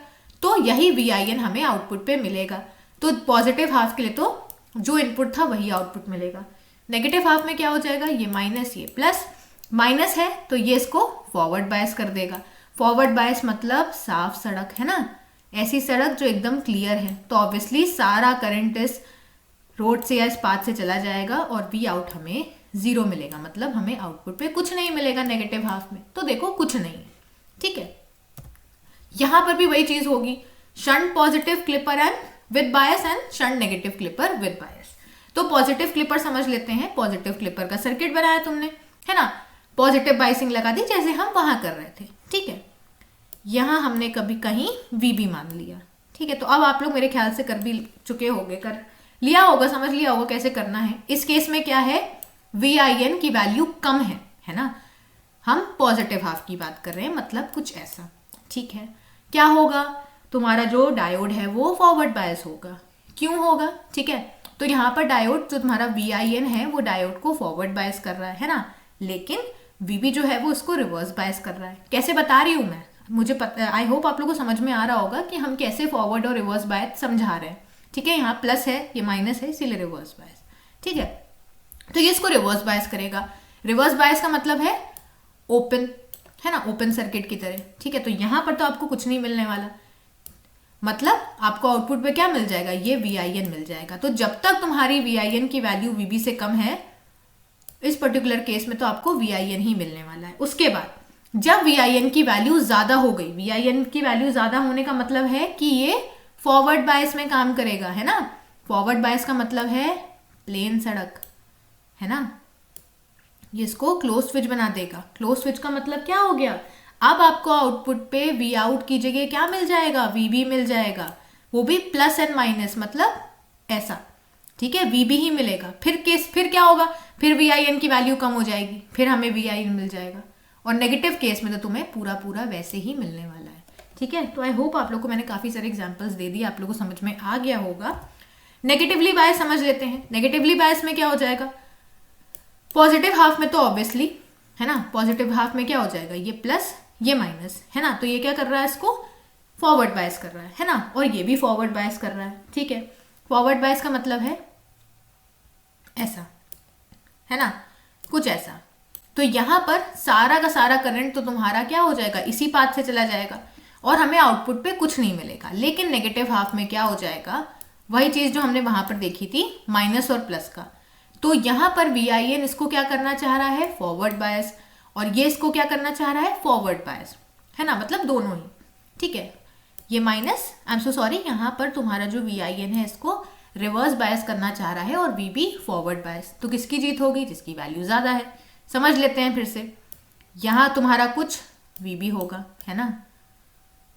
तो यही VIN हमें आउटपुट पे मिलेगा। तो पॉजिटिव हाफ के लिए तो जो इनपुट था वही आउटपुट मिलेगा। नेगेटिव हाफ में क्या हो जाएगा, ये माइनस ये प्लस, माइनस है तो ये इसको फॉरवर्ड बायस कर देगा। फॉरवर्ड बायस मतलब साफ सड़क, है ना, ऐसी सड़क जो एकदम क्लियर है, तो ऑब्वियसली सारा करंट इस रोड से या इस पाथ से चला जाएगा और V आउट हमें 0 मिलेगा, मतलब हमें आउटपुट पे कुछ नहीं मिलेगा नेगेटिव हाफ में। तो देखो कुछ नहीं है, ठीक है। यहां पर भी वही चीज होगी, shunt positive clipper and with bias and shunt negative clipper with bias. तो पॉजिटिव क्लिपर समझ लेते हैं, पॉजिटिव क्लिपर का सर्किट बनाया तुमने, है ना, पॉजिटिव बाइसिंग लगा दी जैसे हम वहां कर रहे थे, ठीक है। यहां हमने कभी कहीं VB मान लिया, ठीक है। तो अब आप लोग मेरे ख्याल से कर भी चुके होंगे, कर लिया होगा, समझ लिया होगा कैसे करना है। इस केस में क्या है, VIN की वैल्यू कम है ना, हम पॉजिटिव हाफ की बात कर रहे हैं, मतलब कुछ ऐसा, ठीक है। क्या होगा, तुम्हारा जो डायोड है वो फॉरवर्ड बायस होगा। क्यों होगा, ठीक है। तो यहाँ पर डायोड जो तुम्हारा VIN है वो डायोड को फॉरवर्ड बायस कर रहा है ना, लेकिन VB जो है वो इसको रिवर्स बायस कर रहा है। कैसे बता रही हूँ मैं, मुझे पता, आई होप आप लोगों को समझ में आ रहा होगा कि हम कैसे फॉरवर्ड और रिवर्स बायस समझा रहे हैं, ठीक है। यहाँ प्लस है, ये माइनस है, इसीलिए रिवर्स बायस, ठीक है। तो ये इसको रिवर्स बायस करेगा। रिवर्स बायस का मतलब है ओपन, है ना, ओपन सर्किट की तरह, ठीक है। तो यहाँ पर तो आपको कुछ नहीं मिलने वाला, मतलब आपको आउटपुट पे क्या मिल जाएगा, ये VIN मिल जाएगा। तो जब तक तुम्हारी VIN की वैल्यू VB से कम है, इस पर्टिकुलर केस में तो आपको VIN ही मिलने वाला है। उसके बाद जब VIN की वैल्यू ज्यादा हो गई, VIN की वैल्यू ज्यादा होने का मतलब है कि ये फॉरवर्ड बायस में काम करेगा, है ना। फॉरवर्ड बायस का मतलब है प्लेन सड़क, है ना, ये इसको क्लोज स्विच बना देगा। क्लोज स्विच का मतलब क्या हो गया, अब आपको आउटपुट पे V आउट की जगह क्या मिल जाएगा, VB मिल जाएगा, वो भी प्लस एंड माइनस, मतलब ऐसा, ठीक है, VB ही मिलेगा। फिर क्या होगा, फिर VIN की वैल्यू कम हो जाएगी, फिर हमें VIN मिल जाएगा। और नेगेटिव केस में तो तुम्हें पूरा वैसे ही मिलने वाला है, ठीक है। तो आई होप आप लोग को मैंने काफी सारे एग्जाम्पल्स दे दिए, आप लोग को समझ में आ गया होगा। नेगेटिवली बायस समझ लेते हैं। नेगेटिवली बायस में क्या हो जाएगा, पॉजिटिव हाफ में तो ऑब्वियसली, है ना, पॉजिटिव हाफ में क्या हो जाएगा, ये प्लस ये माइनस, है ना, तो ये क्या कर रहा है, इसको फॉरवर्ड बायस कर रहा है ना, और ये भी फॉरवर्ड बायस कर रहा है, ठीक है। फॉरवर्ड बायस का मतलब है ऐसा, है ना, कुछ ऐसा। तो यहां पर सारा का सारा करंट तो तुम्हारा क्या हो जाएगा, इसी पाथ से चला जाएगा और हमें आउटपुट पे कुछ नहीं मिलेगा। लेकिन नेगेटिव हाफ में क्या हो जाएगा, वही चीज जो हमने वहां पर देखी थी, माइनस और प्लस का। तो यहां पर VIN इसको क्या करना चाह रहा है, फॉरवर्ड बायस, और ये इसको क्या करना चाह रहा है, फॉरवर्ड बायस, है ना, मतलब दोनों ही, ठीक है। ये minus, I am so sorry, यहाँ पर तुम्हारा जो VIN है इसको रिवर्स बायस करना चाह रहा है और VB फॉरवर्ड बायस। तो किसकी जीत होगी, जिसकी वैल्यू ज्यादा है। समझ लेते हैं फिर से, यहाँ तुम्हारा कुछ VB होगा, है ना,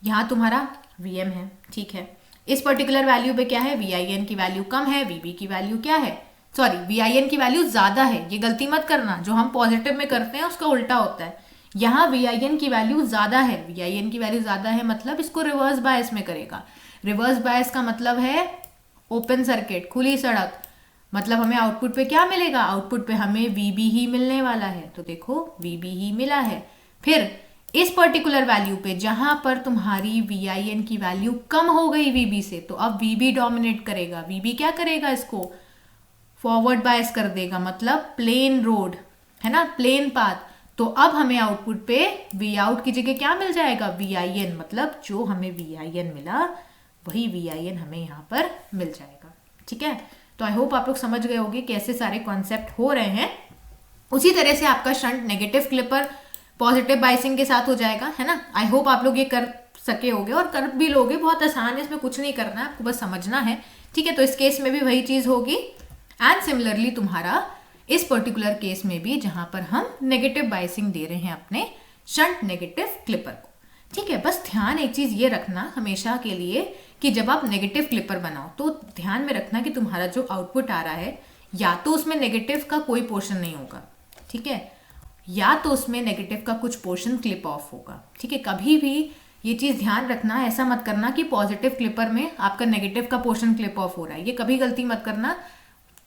यहाँ तुम्हारा VM है, ठीक है। इस पर्टिकुलर वैल्यू पे क्या है, VIN की वैल्यू कम है, VB की वैल्यू क्या है, सॉरी VIN की वैल्यू ज्यादा है। ये गलती मत करना, जो हम पॉजिटिव में करते हैं उसका उल्टा होता है। यहाँ VIN की वैल्यू ज्यादा है, VIN की वैल्यू ज्यादा है मतलब इसको रिवर्स बायस में करेगा। रिवर्स बायस का मतलब है ओपन सर्किट, खुली सड़क, मतलब हमें आउटपुट पे क्या मिलेगा, आउटपुट पे हमें VB ही मिलने वाला है। तो देखो VB ही मिला है। फिर इस पर्टिकुलर वैल्यू पे जहां पर तुम्हारी VIN की वैल्यू कम हो गई VB से, तो अब VB डोमिनेट करेगा। VB क्या करेगा, इसको फॉरवर्ड बायस कर देगा, मतलब प्लेन रोड, है ना, प्लेन पाथ। तो अब हमें आउटपुट पे V आउट की जगह क्या मिल जाएगा, VIN, मतलब जो हमें VIN मिला वही VIN हमें यहाँ पर मिल जाएगा। ठीक है, तो आई होप आप लोग समझ गए होंगे कि ऐसे सारे कॉन्सेप्ट हो रहे हैं। उसी तरह से आपका shunt negative clipper positive biasing के साथ हो जाएगा, है ना। आई होप आप लोग ये कर सके होगे और कर भी लोगे, बहुत आसान है, इसमें कुछ नहीं करना है, आपको बस समझना है। ठीक है, तो इस केस में भी वही चीज होगी। एंड सिमिलरली तुम्हारा इस पर्टिकुलर केस में भी, जहां पर हम नेगेटिव बाइसिंग दे रहे हैं अपने शंट नेगेटिव क्लिपर को। ठीक है, बस ध्यान एक चीज ये रखना हमेशा के लिए कि जब आप नेगेटिव क्लिपर बनाओ तो ध्यान में रखना कि तुम्हारा जो आउटपुट आ रहा है या तो उसमें नेगेटिव का कोई पोर्शन नहीं होगा, ठीक है, या तो उसमें नेगेटिव का कुछ पोर्शन क्लिप ऑफ होगा। ठीक है, कभी भी ये चीज ध्यान रखना, ऐसा मत करना कि पॉजिटिव क्लिपर में आपका नेगेटिव का पोर्शन क्लिप ऑफ हो रहा है, ये कभी गलती मत करना।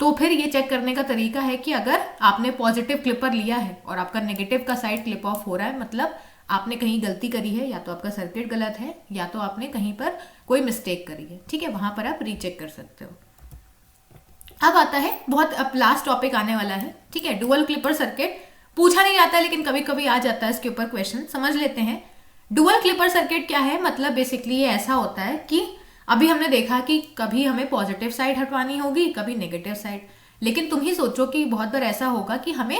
तो फिर ये चेक करने का तरीका है कि अगर आपने पॉजिटिव क्लिपर लिया है और आपका नेगेटिव का साइड क्लिप ऑफ हो रहा है, मतलब आपने कहीं गलती करी है, या तो आपका सर्किट गलत है या तो आपने कहीं पर कोई मिस्टेक करी है। ठीक है, वहां पर आप रीचेक कर सकते हो। अब आता है बहुत, अब लास्ट टॉपिक आने वाला है। ठीक है, डुअल क्लिपर सर्किट पूछा नहीं जाता है लेकिन कभी कभी आ जाता है इसके ऊपर क्वेश्चन, समझ लेते हैं। डुअल क्लिपर सर्किट क्या है, मतलब बेसिकली ये ऐसा होता है कि अभी हमने देखा कि कभी हमें पॉजिटिव साइड हटवानी होगी, कभी नेगेटिव साइड, लेकिन तुम ही सोचो कि बहुत बार ऐसा होगा कि हमें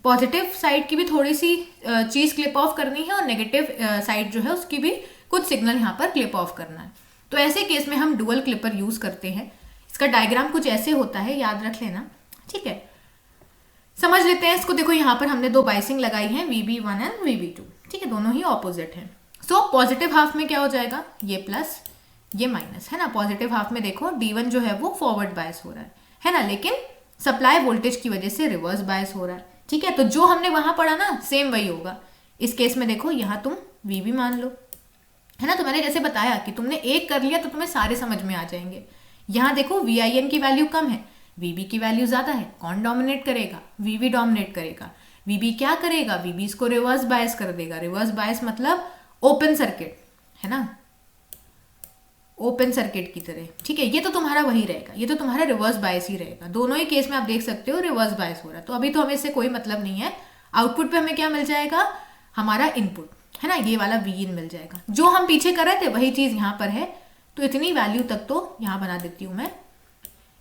पॉजिटिव साइड की भी थोड़ी सी चीज क्लिप ऑफ करनी है और नेगेटिव साइड जो है उसकी भी कुछ सिग्नल यहाँ पर क्लिप ऑफ करना है। तो ऐसे केस में हम डुअल क्लिपर यूज करते हैं। इसका डायग्राम कुछ ऐसे होता है, याद रख लेना। ठीक है, समझ लेते हैं इसको। देखो यहाँ पर हमने दो बाइसिंग लगाई है, VB1 एंड VB2। ठीक है, दोनों ही ऑपोजिट है। सो पॉजिटिव हाफ में क्या हो जाएगा, ये प्लस ये माइनस, है ना। पॉजिटिव हाफ में देखो D1 जो है वो फॉरवर्ड बायस हो रहा है ना, लेकिन सप्लाई वोल्टेज की वजह से रिवर्स बायस हो रहा है। ठीक है, तो जो हमने वहां पढ़ा ना सेम वही होगा इस केस में। देखो यहाँ तुम VB मान लो, है ना। तो मैंने जैसे बताया कि तुमने एक कर लिया तो तुम्हें सारे समझ में आ जाएंगे। यहाँ देखो VIN की वैल्यू कम है, VB की वैल्यू ज्यादा है, कौन डोमिनेट करेगा, VB डोमिनेट करेगा। VB क्या करेगा, VB इसको रिवर्स बायस कर देगा। रिवर्स बायस मतलब ओपन सर्किट, है ना, ओपन सर्किट की तरह। ठीक है, ये तो तुम्हारा वही रहेगा, ये तो तुम्हारा रिवर्स बायस ही रहेगा। दोनों ही केस में आप देख सकते हो रिवर्स बायस हो रहा है। तो अभी तो हमें इससे कोई मतलब नहीं है। आउटपुट पे हमें क्या मिल जाएगा, हमारा इनपुट, है ना, ये वाला Vin मिल जाएगा। जो हम पीछे कर रहे थे वही चीज यहाँ पर है। तो इतनी वैल्यू तक तो यहाँ बना देती हूँ मैं,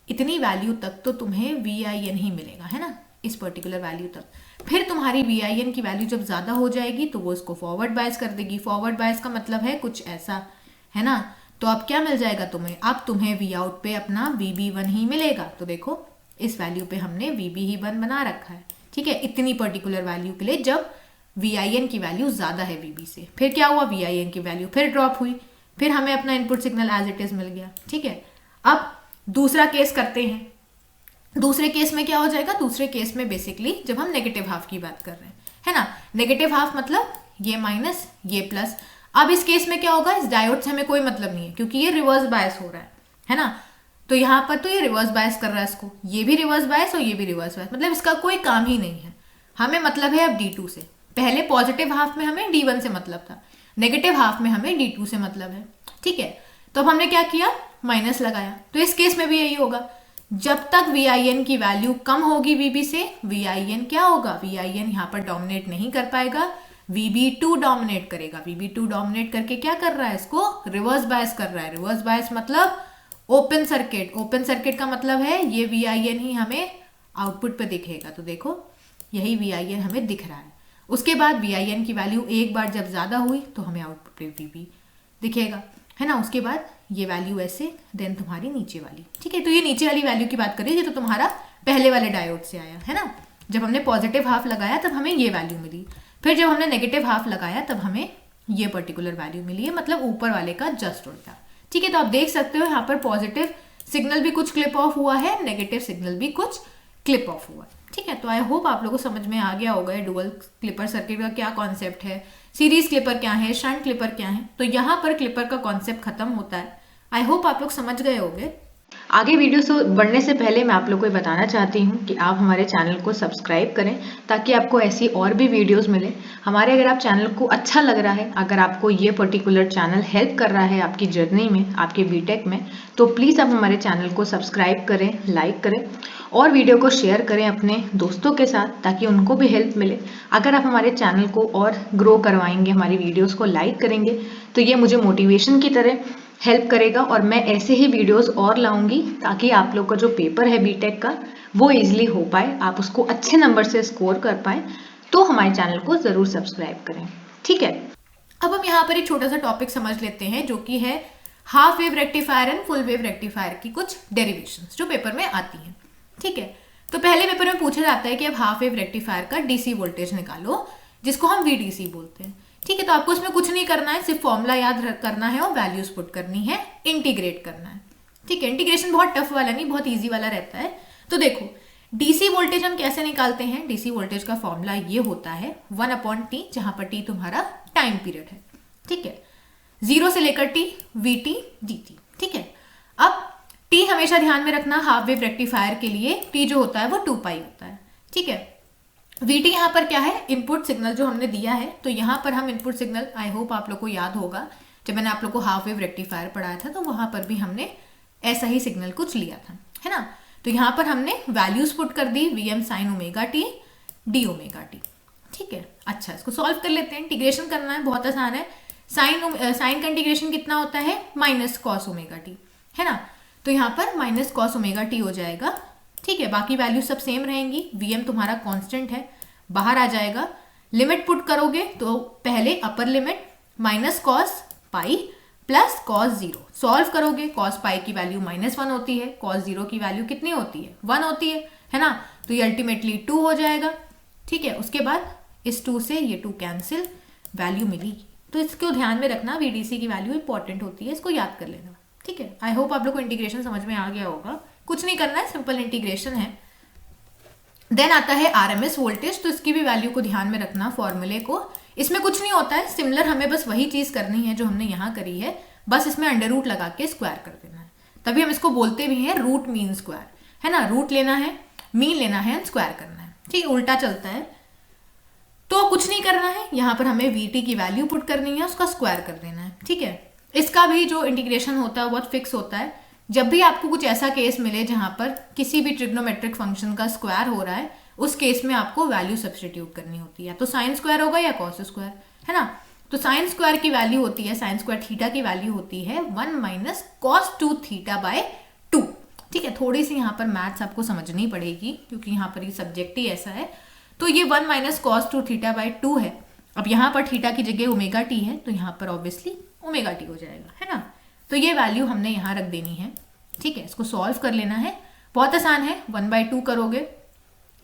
इतनी वैल्यू तक तो तुम्हें VIN ही मिलेगा, है ना, इस पर्टिकुलर वैल्यू तक। फिर तुम्हारी VIN की वैल्यू जब ज्यादा हो जाएगी तो वो इसको फॉरवर्ड बायस कर देगी। फॉरवर्ड बायस का मतलब है कुछ ऐसा, है ना। तो अब क्या मिल जाएगा तुम्हें, अब तुम्हें Vout पे अपना VB1 ही मिलेगा। तो देखो इस वैल्यू पे हमने VB1 बना रखा है। ठीक है, इतनी पर्टिकुलर वैल्यू के लिए जब VIN की वैल्यू ज्यादा है VB से। फिर क्या हुआ, VIN की वैल्यू फिर ड्रॉप हुई, फिर हमें अपना input signal as it is मिल गया। ठीक है, अब दूसरा केस करते हैं। दूसरे केस में क्या हो जाएगा, दूसरे केस में बेसिकली जब हम नेगेटिव हाफ की बात कर रहे हैं, है ना, नेगेटिव हाफ मतलब ये माइनस ये प्लस। अब इस केस में क्या होगा, इस डायोड से हमें कोई मतलब नहीं है क्योंकि ये रिवर्स बायस हो रहा है ना। तो यहाँ पर तो ये रिवर्स बायस कर रहा है इसको, ये भी रिवर्स बायस और ये भी रिवर्स बायस, मतलब इसका कोई काम ही नहीं है। हमें मतलब है अब D2 से। पहले पॉजिटिव हाफ में हमें D1 से मतलब था, नेगेटिव हाफ में हमें D2 से मतलब है। ठीक है, तो अब हमने क्या किया, माइनस लगाया। तो इस केस में भी यही होगा, जब तक VIN की वैल्यू कम होगी VB से, VIN क्या होगा, VIN यहाँ पर डोमिनेट नहीं कर पाएगा, VB2 डोमिनेट करेगा। VB2 डोमिनेट करके क्या कर रहा है, इसको रिवर्स बायस कर रहा है। रिवर्स बायस मतलब ओपन सर्किट। ओपन सर्किट का मतलब है ये VIN ही हमें आउटपुट पे दिखेगा। तो देखो यही VIN हमें दिख रहा है। उसके बाद VIN की वैल्यू एक बार जब ज्यादा हुई तो हमें आउटपुट पे VB दिखेगा, है ना। उसके बाद ये वैल्यू ऐसे, देन तुम्हारी नीचे वाली। ठीक है, तो ये नीचे वाली वैल्यू की बात करिए, ये तो तुम्हारा पहले वाले डायोड से आया, है ना। जब हमने पॉजिटिव हाफ लगाया तब हमें ये वैल्यू मिली, फिर जब हमने नेगेटिव हाफ लगाया तब हमें ये पर्टिकुलर वैल्यू मिली है, मतलब ऊपर वाले का जस्ट उल्टा। ठीक है, तो आप देख सकते हो यहाँ पर पॉजिटिव सिग्नल भी कुछ क्लिप ऑफ हुआ है, नेगेटिव सिग्नल भी कुछ क्लिप ऑफ हुआ है। ठीक है, तो आई होप आप लोगों को समझ में आ गया होगा डुअल क्लिपर सर्किट का क्या कॉन्सेप्ट है, सीरीज क्लिपर क्या है, शंट क्लिपर क्या है। तो यहाँ पर क्लिपर का कॉन्सेप्ट खत्म होता है। आई होप आप लोग समझ गए होंगे। आगे वीडियो से बढ़ने से पहले मैं आप लोग को बताना चाहती हूँ कि आप हमारे चैनल को सब्सक्राइब करें ताकि आपको ऐसी और भी वीडियोस मिले हमारे। अगर आप चैनल को अच्छा लग रहा है, अगर आपको ये पर्टिकुलर चैनल हेल्प कर रहा है आपकी जर्नी में, आपके बीटेक में, तो प्लीज़ आप हमारे चैनल को सब्सक्राइब करें, लाइक करें और वीडियो को शेयर करें अपने दोस्तों के साथ ताकि उनको भी हेल्प मिले। अगर आप हमारे चैनल को और ग्रो करवाएंगे, हमारी वीडियोज़ को लाइक करेंगे, तो ये मुझे मोटिवेशन की तरह हेल्प करेगा और मैं ऐसे ही वीडियोस और लाऊंगी ताकि आप लोग का जो पेपर है बीटेक का वो इजीली हो पाए, आप उसको अच्छे नंबर से स्कोर कर पाए। तो हमारे चैनल को ज़रूर सब्सक्राइब करें, ठीक है। अब हम यहाँ पर एक छोटा सा टॉपिक समझ लेते हैं जो कि है half wave rectifier and full wave rectifier की कुछ डेरिवेशंस जो पेपर में आती हैं, ठीक है। तो पहले पेपर में पूछा जाता है कि अब हाफ वेव रेक्टिफायर का डीसी वोल्टेज निकालो, जिसको हम वीडीसी बोलते हैं, ठीक है। तो आपको इसमें कुछ नहीं करना है, सिर्फ फॉर्मूला याद करना है और वैल्यूज पुट करनी है, इंटीग्रेट करना है, ठीक है। इंटीग्रेशन बहुत टफ वाला नहीं, बहुत ईजी वाला रहता है। तो देखो डीसी वोल्टेज हम कैसे निकालते हैं। डीसी वोल्टेज का फॉर्मूला ये होता है 1/t, जहां पर t तुम्हारा टाइम पीरियड है, ठीक है। 0 से लेकर t, vt dt, ठीक है। अब t हमेशा ध्यान में रखना, हाफ वेव रेक्टिफायर के लिए t जो होता है वो 2π होता है, ठीक है। vt यहाँ पर क्या है, इनपुट सिग्नल जो हमने दिया है। तो यहाँ पर हम इनपुट सिग्नल, आई होप आप लोग को याद होगा, जब मैंने आप लोग को हाफ वेव रेक्टिफायर पढ़ाया था तो वहां पर भी हमने ऐसा ही सिग्नल कुछ लिया था, है ना। तो यहाँ पर हमने वैल्यूज पुट कर दी, Vm sin omega T D omega T, ठीक है। अच्छा, इसको सॉल्व कर लेते हैं, इंटीग्रेशन करना है, बहुत आसान है। साइन का इंटीग्रेशन कितना होता है, माइनस कॉस ओमेगा टी, है ना। तो यहाँ पर माइनस कॉस ओमेगा टी हो जाएगा, ठीक है। बाकी वैल्यू सब सेम रहेंगी, Vm तुम्हारा कांस्टेंट है, बाहर आ जाएगा। लिमिट पुट करोगे तो पहले upper limit minus cos pi plus cos 0, solve करोगे कॉस पाई की वैल्यू -1 होती है, कॉस 0 की वैल्यू कितनी होती है, 1 होती है ना। तो ये अल्टीमेटली 2 हो जाएगा, ठीक है। उसके बाद इस 2 से ये 2 कैंसिल, वैल्यू मिली। तो इसको ध्यान में रखना, वीडीसी की वैल्यू इंपॉर्टेंट होती है, इसको याद कर लेना, ठीक है। आई होप आप लोग को इंटीग्रेशन समझ में आ गया होगा, कुछ नहीं करना है, सिंपल इंटीग्रेशन है। देन आता है आरएमएस वोल्टेज, तो इसकी भी वैल्यू को ध्यान में रखना, फॉर्मूले को। इसमें कुछ नहीं होता है, सिमिलर हमें बस वही चीज करनी है जो हमने यहाँ करी है, बस इसमें अंडर रूट लगा के स्क्वायर कर देना है। तभी हम इसको बोलते भी हैं रूट मीन स्क्वायर, है ना। रूट लेना है, मीन लेना है, स्क्वायर करना है, ठीक है, उल्टा चलता है। तो कुछ नहीं करना है, यहाँ पर हमें वीटी की वैल्यू पुट करनी है, उसका स्क्वायर कर देना है, ठीक है। इसका भी जो इंटीग्रेशन होता है बहुत फिक्स होता है। जब भी आपको कुछ ऐसा केस मिले जहां पर किसी भी ट्रिग्नोमेट्रिक फंक्शन का स्क्वायर हो रहा है, उस केस में आपको वैल्यू सब्स्टिट्यूट करनी होती है, तो साइन स्क्वायर होगा या कॉस स्क्वायर, है ना। तो साइन स्क्वायर की वैल्यू होती है, साइन स्क्वायर थीटा की वैल्यू होती है 1 माइनस कॉस 2 थीटा बाय 2, ठीक है। थोड़ी सी यहाँ पर मैथ्स आपको समझनी पड़ेगी क्योंकि यहाँ पर ये सब्जेक्ट ही ऐसा है। तो ये 1 माइनस कॉस 2 थीटा बाय 2 है। अब यहाँ पर थीटा की जगह ओमेगा टी है, तो यहाँ पर ऑब्वियसली ओमेगा टी हो जाएगा, है ना। तो ये वैल्यू हमने यहाँ रख देनी है, ठीक है। इसको सॉल्व कर लेना है, बहुत आसान है। 1/2 करोगे,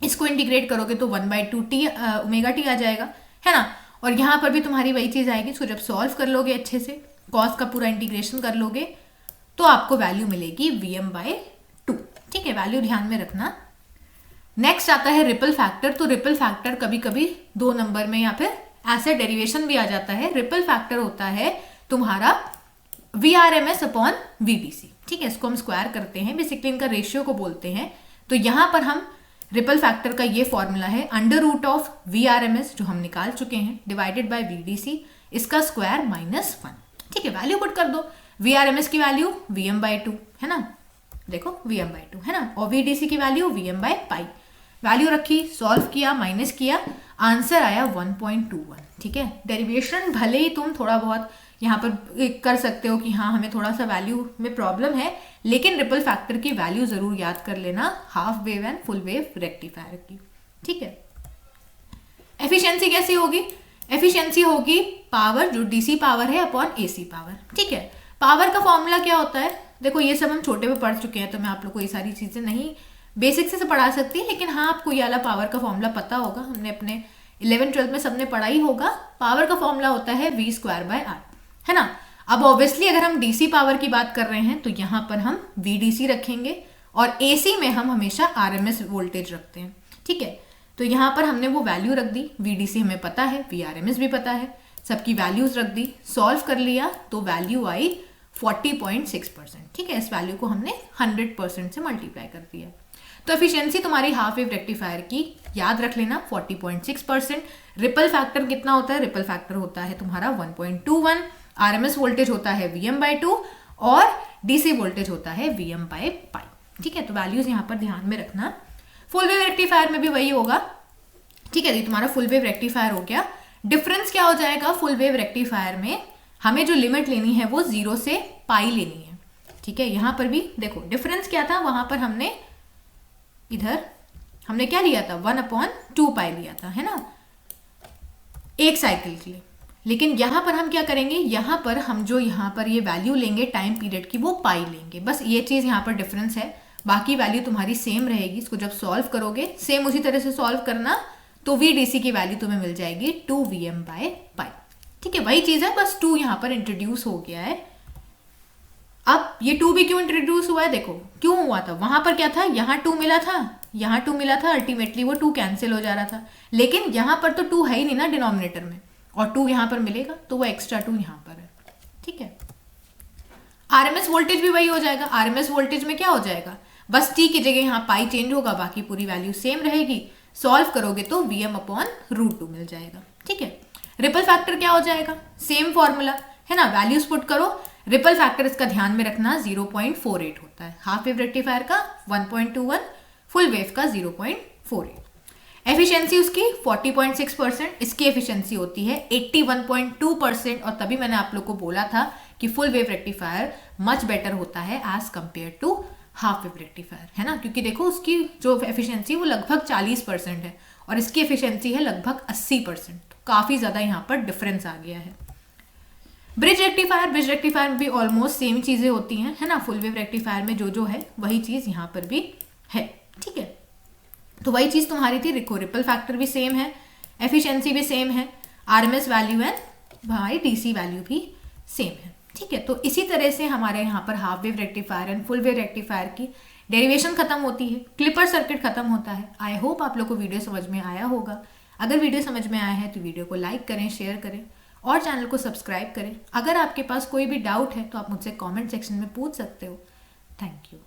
इसको इंटीग्रेट करोगे तो 1/2 टी ओमेगा टी आ जाएगा, है ना। और यहाँ पर भी तुम्हारी वही चीज आएगी। इसको जब सॉल्व कर लोगे अच्छे से, कॉस का पूरा इंटीग्रेशन कर लोगे, तो आपको वैल्यू मिलेगी Vm/2, ठीक है। वैल्यू ध्यान में रखना। नेक्स्ट आता है रिपल फैक्टर। तो रिपल फैक्टर कभी कभी 2 नंबर में या फिर ऐसे डेरिवेशन भी आ जाता है। रिपल फैक्टर होता है तुम्हारा VRMS अपॉन VDC, ठीक है। इसको हम स्क्वायर करते हैं, बेसिकली इनका रेशियो को बोलते हैं। तो यहाँ पर हम रिपल फैक्टर का ये फॉर्मूला है अंडर रूट ऑफ VRMS जो हम निकाल चुके हैं डिवाइडेड बाय VDC, इसका स्क्वायर -1, ठीक है। वैल्यू पुट कर दो, VRMS की वैल्यू Vm/2, है ना, देखो Vm/2, है ना, और VDC की वैल्यू Vm/π। वैल्यू रखी, सॉल्व किया, माइनस किया, आंसर आया 1.21, ठीक है। डेरिवेशन भले ही तुम थोड़ा बहुत यहाँ पर कर सकते हो कि हाँ हमें थोड़ा सा वैल्यू में प्रॉब्लम है, लेकिन रिपल फैक्टर की वैल्यू जरूर याद कर लेना, half wave and full wave rectifier की, ठीक है। एफिशिएंसी कैसी होगी, एफिशिएंसी होगी पावर जो डीसी पावर है अपॉन एसी पावर, ठीक है। पावर का फॉर्मूला क्या होता है, देखो ये सब हम छोटे में पढ़ चुके हैं, तो मैं आप लोग को ये सारी चीजें नहीं बेसिक से पढ़ा सकती, लेकिन हाँ आपको ये वाला पावर का फॉर्मूला पता होगा, हमने अपने 11th-12th में सबने पढ़ा ही होगा। पावर का फॉर्मूला होता है V²/R, है ना। अब ऑब्वियसली अगर हम डीसी पावर की बात कर रहे हैं तो यहाँ पर हम VDC रखेंगे, और एसी में हम हमेशा RMS वोल्टेज रखते हैं, ठीक है। तो यहाँ पर हमने वो वैल्यू रख दी, VDC हमें पता है, VRMS भी पता है, सबकी वैल्यूज रख दी, सॉल्व कर लिया, तो वैल्यू आई 40.6%, ठीक है। इस वैल्यू को हमने 100% से मल्टीप्लाई कर दिया। तो एफिशिएंसी तुम्हारी हाफ वेव रेक्टिफायर की याद रख लेना 40.6%। रिपल फैक्टर कितना होता है, रिपल फैक्टर होता है तुम्हारा 1.21, RMS वोल्टेज होता है Vm/2 और डीसी वोल्टेज होता है Vm/π, ठीक है। तो वैल्यूज यहाँ पर ध्यान में रखना। फुल वेव रेक्टिफायर में भी वही होगा, ठीक है। ये तुम्हारा फुल वेव रेक्टिफायर हो गया। डिफरेंस क्या हो जाएगा, फुल वेव रेक्टिफायर में हमें जो लिमिट लेनी है वो 0 से पाई लेनी है। ठीक है, यहाँ पर भी देखो डिफरेंस क्या था, वहां पर इधर हमने क्या लिया था, 1/2 पाई लिया था, है ना, एक साइकिल के लिए। लेकिन यहाँ पर हम क्या करेंगे, यहाँ पर हम जो यहाँ पर ये वैल्यू लेंगे टाइम पीरियड की, वो पाई लेंगे। बस ये चीज़ यहाँ पर डिफरेंस है, बाकी वैल्यू तुम्हारी सेम रहेगी। इसको जब सॉल्व करोगे सेम उसी तरह से सॉल्व करना, तो VDC की वैल्यू तुम्हें मिल जाएगी 2Vm/पाई। ठीक है, वही चीज़ है, बस 2 यहाँ पर इंट्रोड्यूस हो गया है। अब ये 2 भी क्यों इंट्रोड्यूस हुआ है, देखो क्यों हुआ था, वहां पर क्या था, यहाँ 2 मिला था, यहाँ 2 मिला था, अल्टीमेटली वो 2 कैंसिल हो जा रहा था। लेकिन यहाँ पर तो 2 है ही नहीं ना डिनोमिनेटर में, और 2 यहाँ पर मिलेगा, तो वो एक्स्ट्रा 2 यहाँ पर है। ठीक है, RMS वोल्टेज भी वही हो जाएगा। RMS वोल्टेज में क्या हो जाएगा, बस T की जगह यहाँ पाई चेंज होगा, बाकी पूरी वैल्यू सेम रहेगी। सॉल्व करोगे तो Vm/√2 मिल जाएगा। ठीक है, रिपल फैक्टर क्या हो जाएगा, सेम फॉर्मूला है ना, वैल्यूज पुट करो। रिपल फैक्टर इसका ध्यान में रखना 0.48 होता है, हाफ वेव रेक्टिफायर का 1.21, फुल वेव का 0.48। एफिशिएंसी उसकी 40.6%, इसकी एफिशिएंसी होती है 81.2%। और तभी मैंने आप लोग को बोला था कि full wave rectifier much better होता है as compare to half wave rectifier, है ना, क्योंकि देखो उसकी जो एफिशिएंसी वो लगभग 40% है और इसकी एफिशिएंसी है लगभग 80%। तो काफ़ी ज़्यादा यहाँ पर डिफरेंस आ गया है। ब्रिज रेक्टिफायर में भी ऑलमोस्ट सेम चीज़ें होती हैं, है ना, फुल वेव रेक्टिफायर में जो है वही चीज़ यहाँ पर भी है। ठीक है, तो वही चीज़ तुम्हारी थी, रिपल फैक्टर भी सेम है, एफिशिएंसी भी सेम है, RMS वैल्यू एंड भाई DC वैल्यू भी सेम है। ठीक है, तो इसी तरह से हमारे यहाँ पर half wave rectifier and full wave rectifier की डेरिवेशन खत्म होती है, क्लिपर सर्किट खत्म होता है। आई होप आप लोग को वीडियो समझ में आया होगा। अगर वीडियो समझ में आया है तो वीडियो को लाइक करें, शेयर करें और चैनल को सब्सक्राइब करें। अगर आपके पास कोई भी डाउट है तो आप मुझसे कमेंट सेक्शन में पूछ सकते हो। Thank you.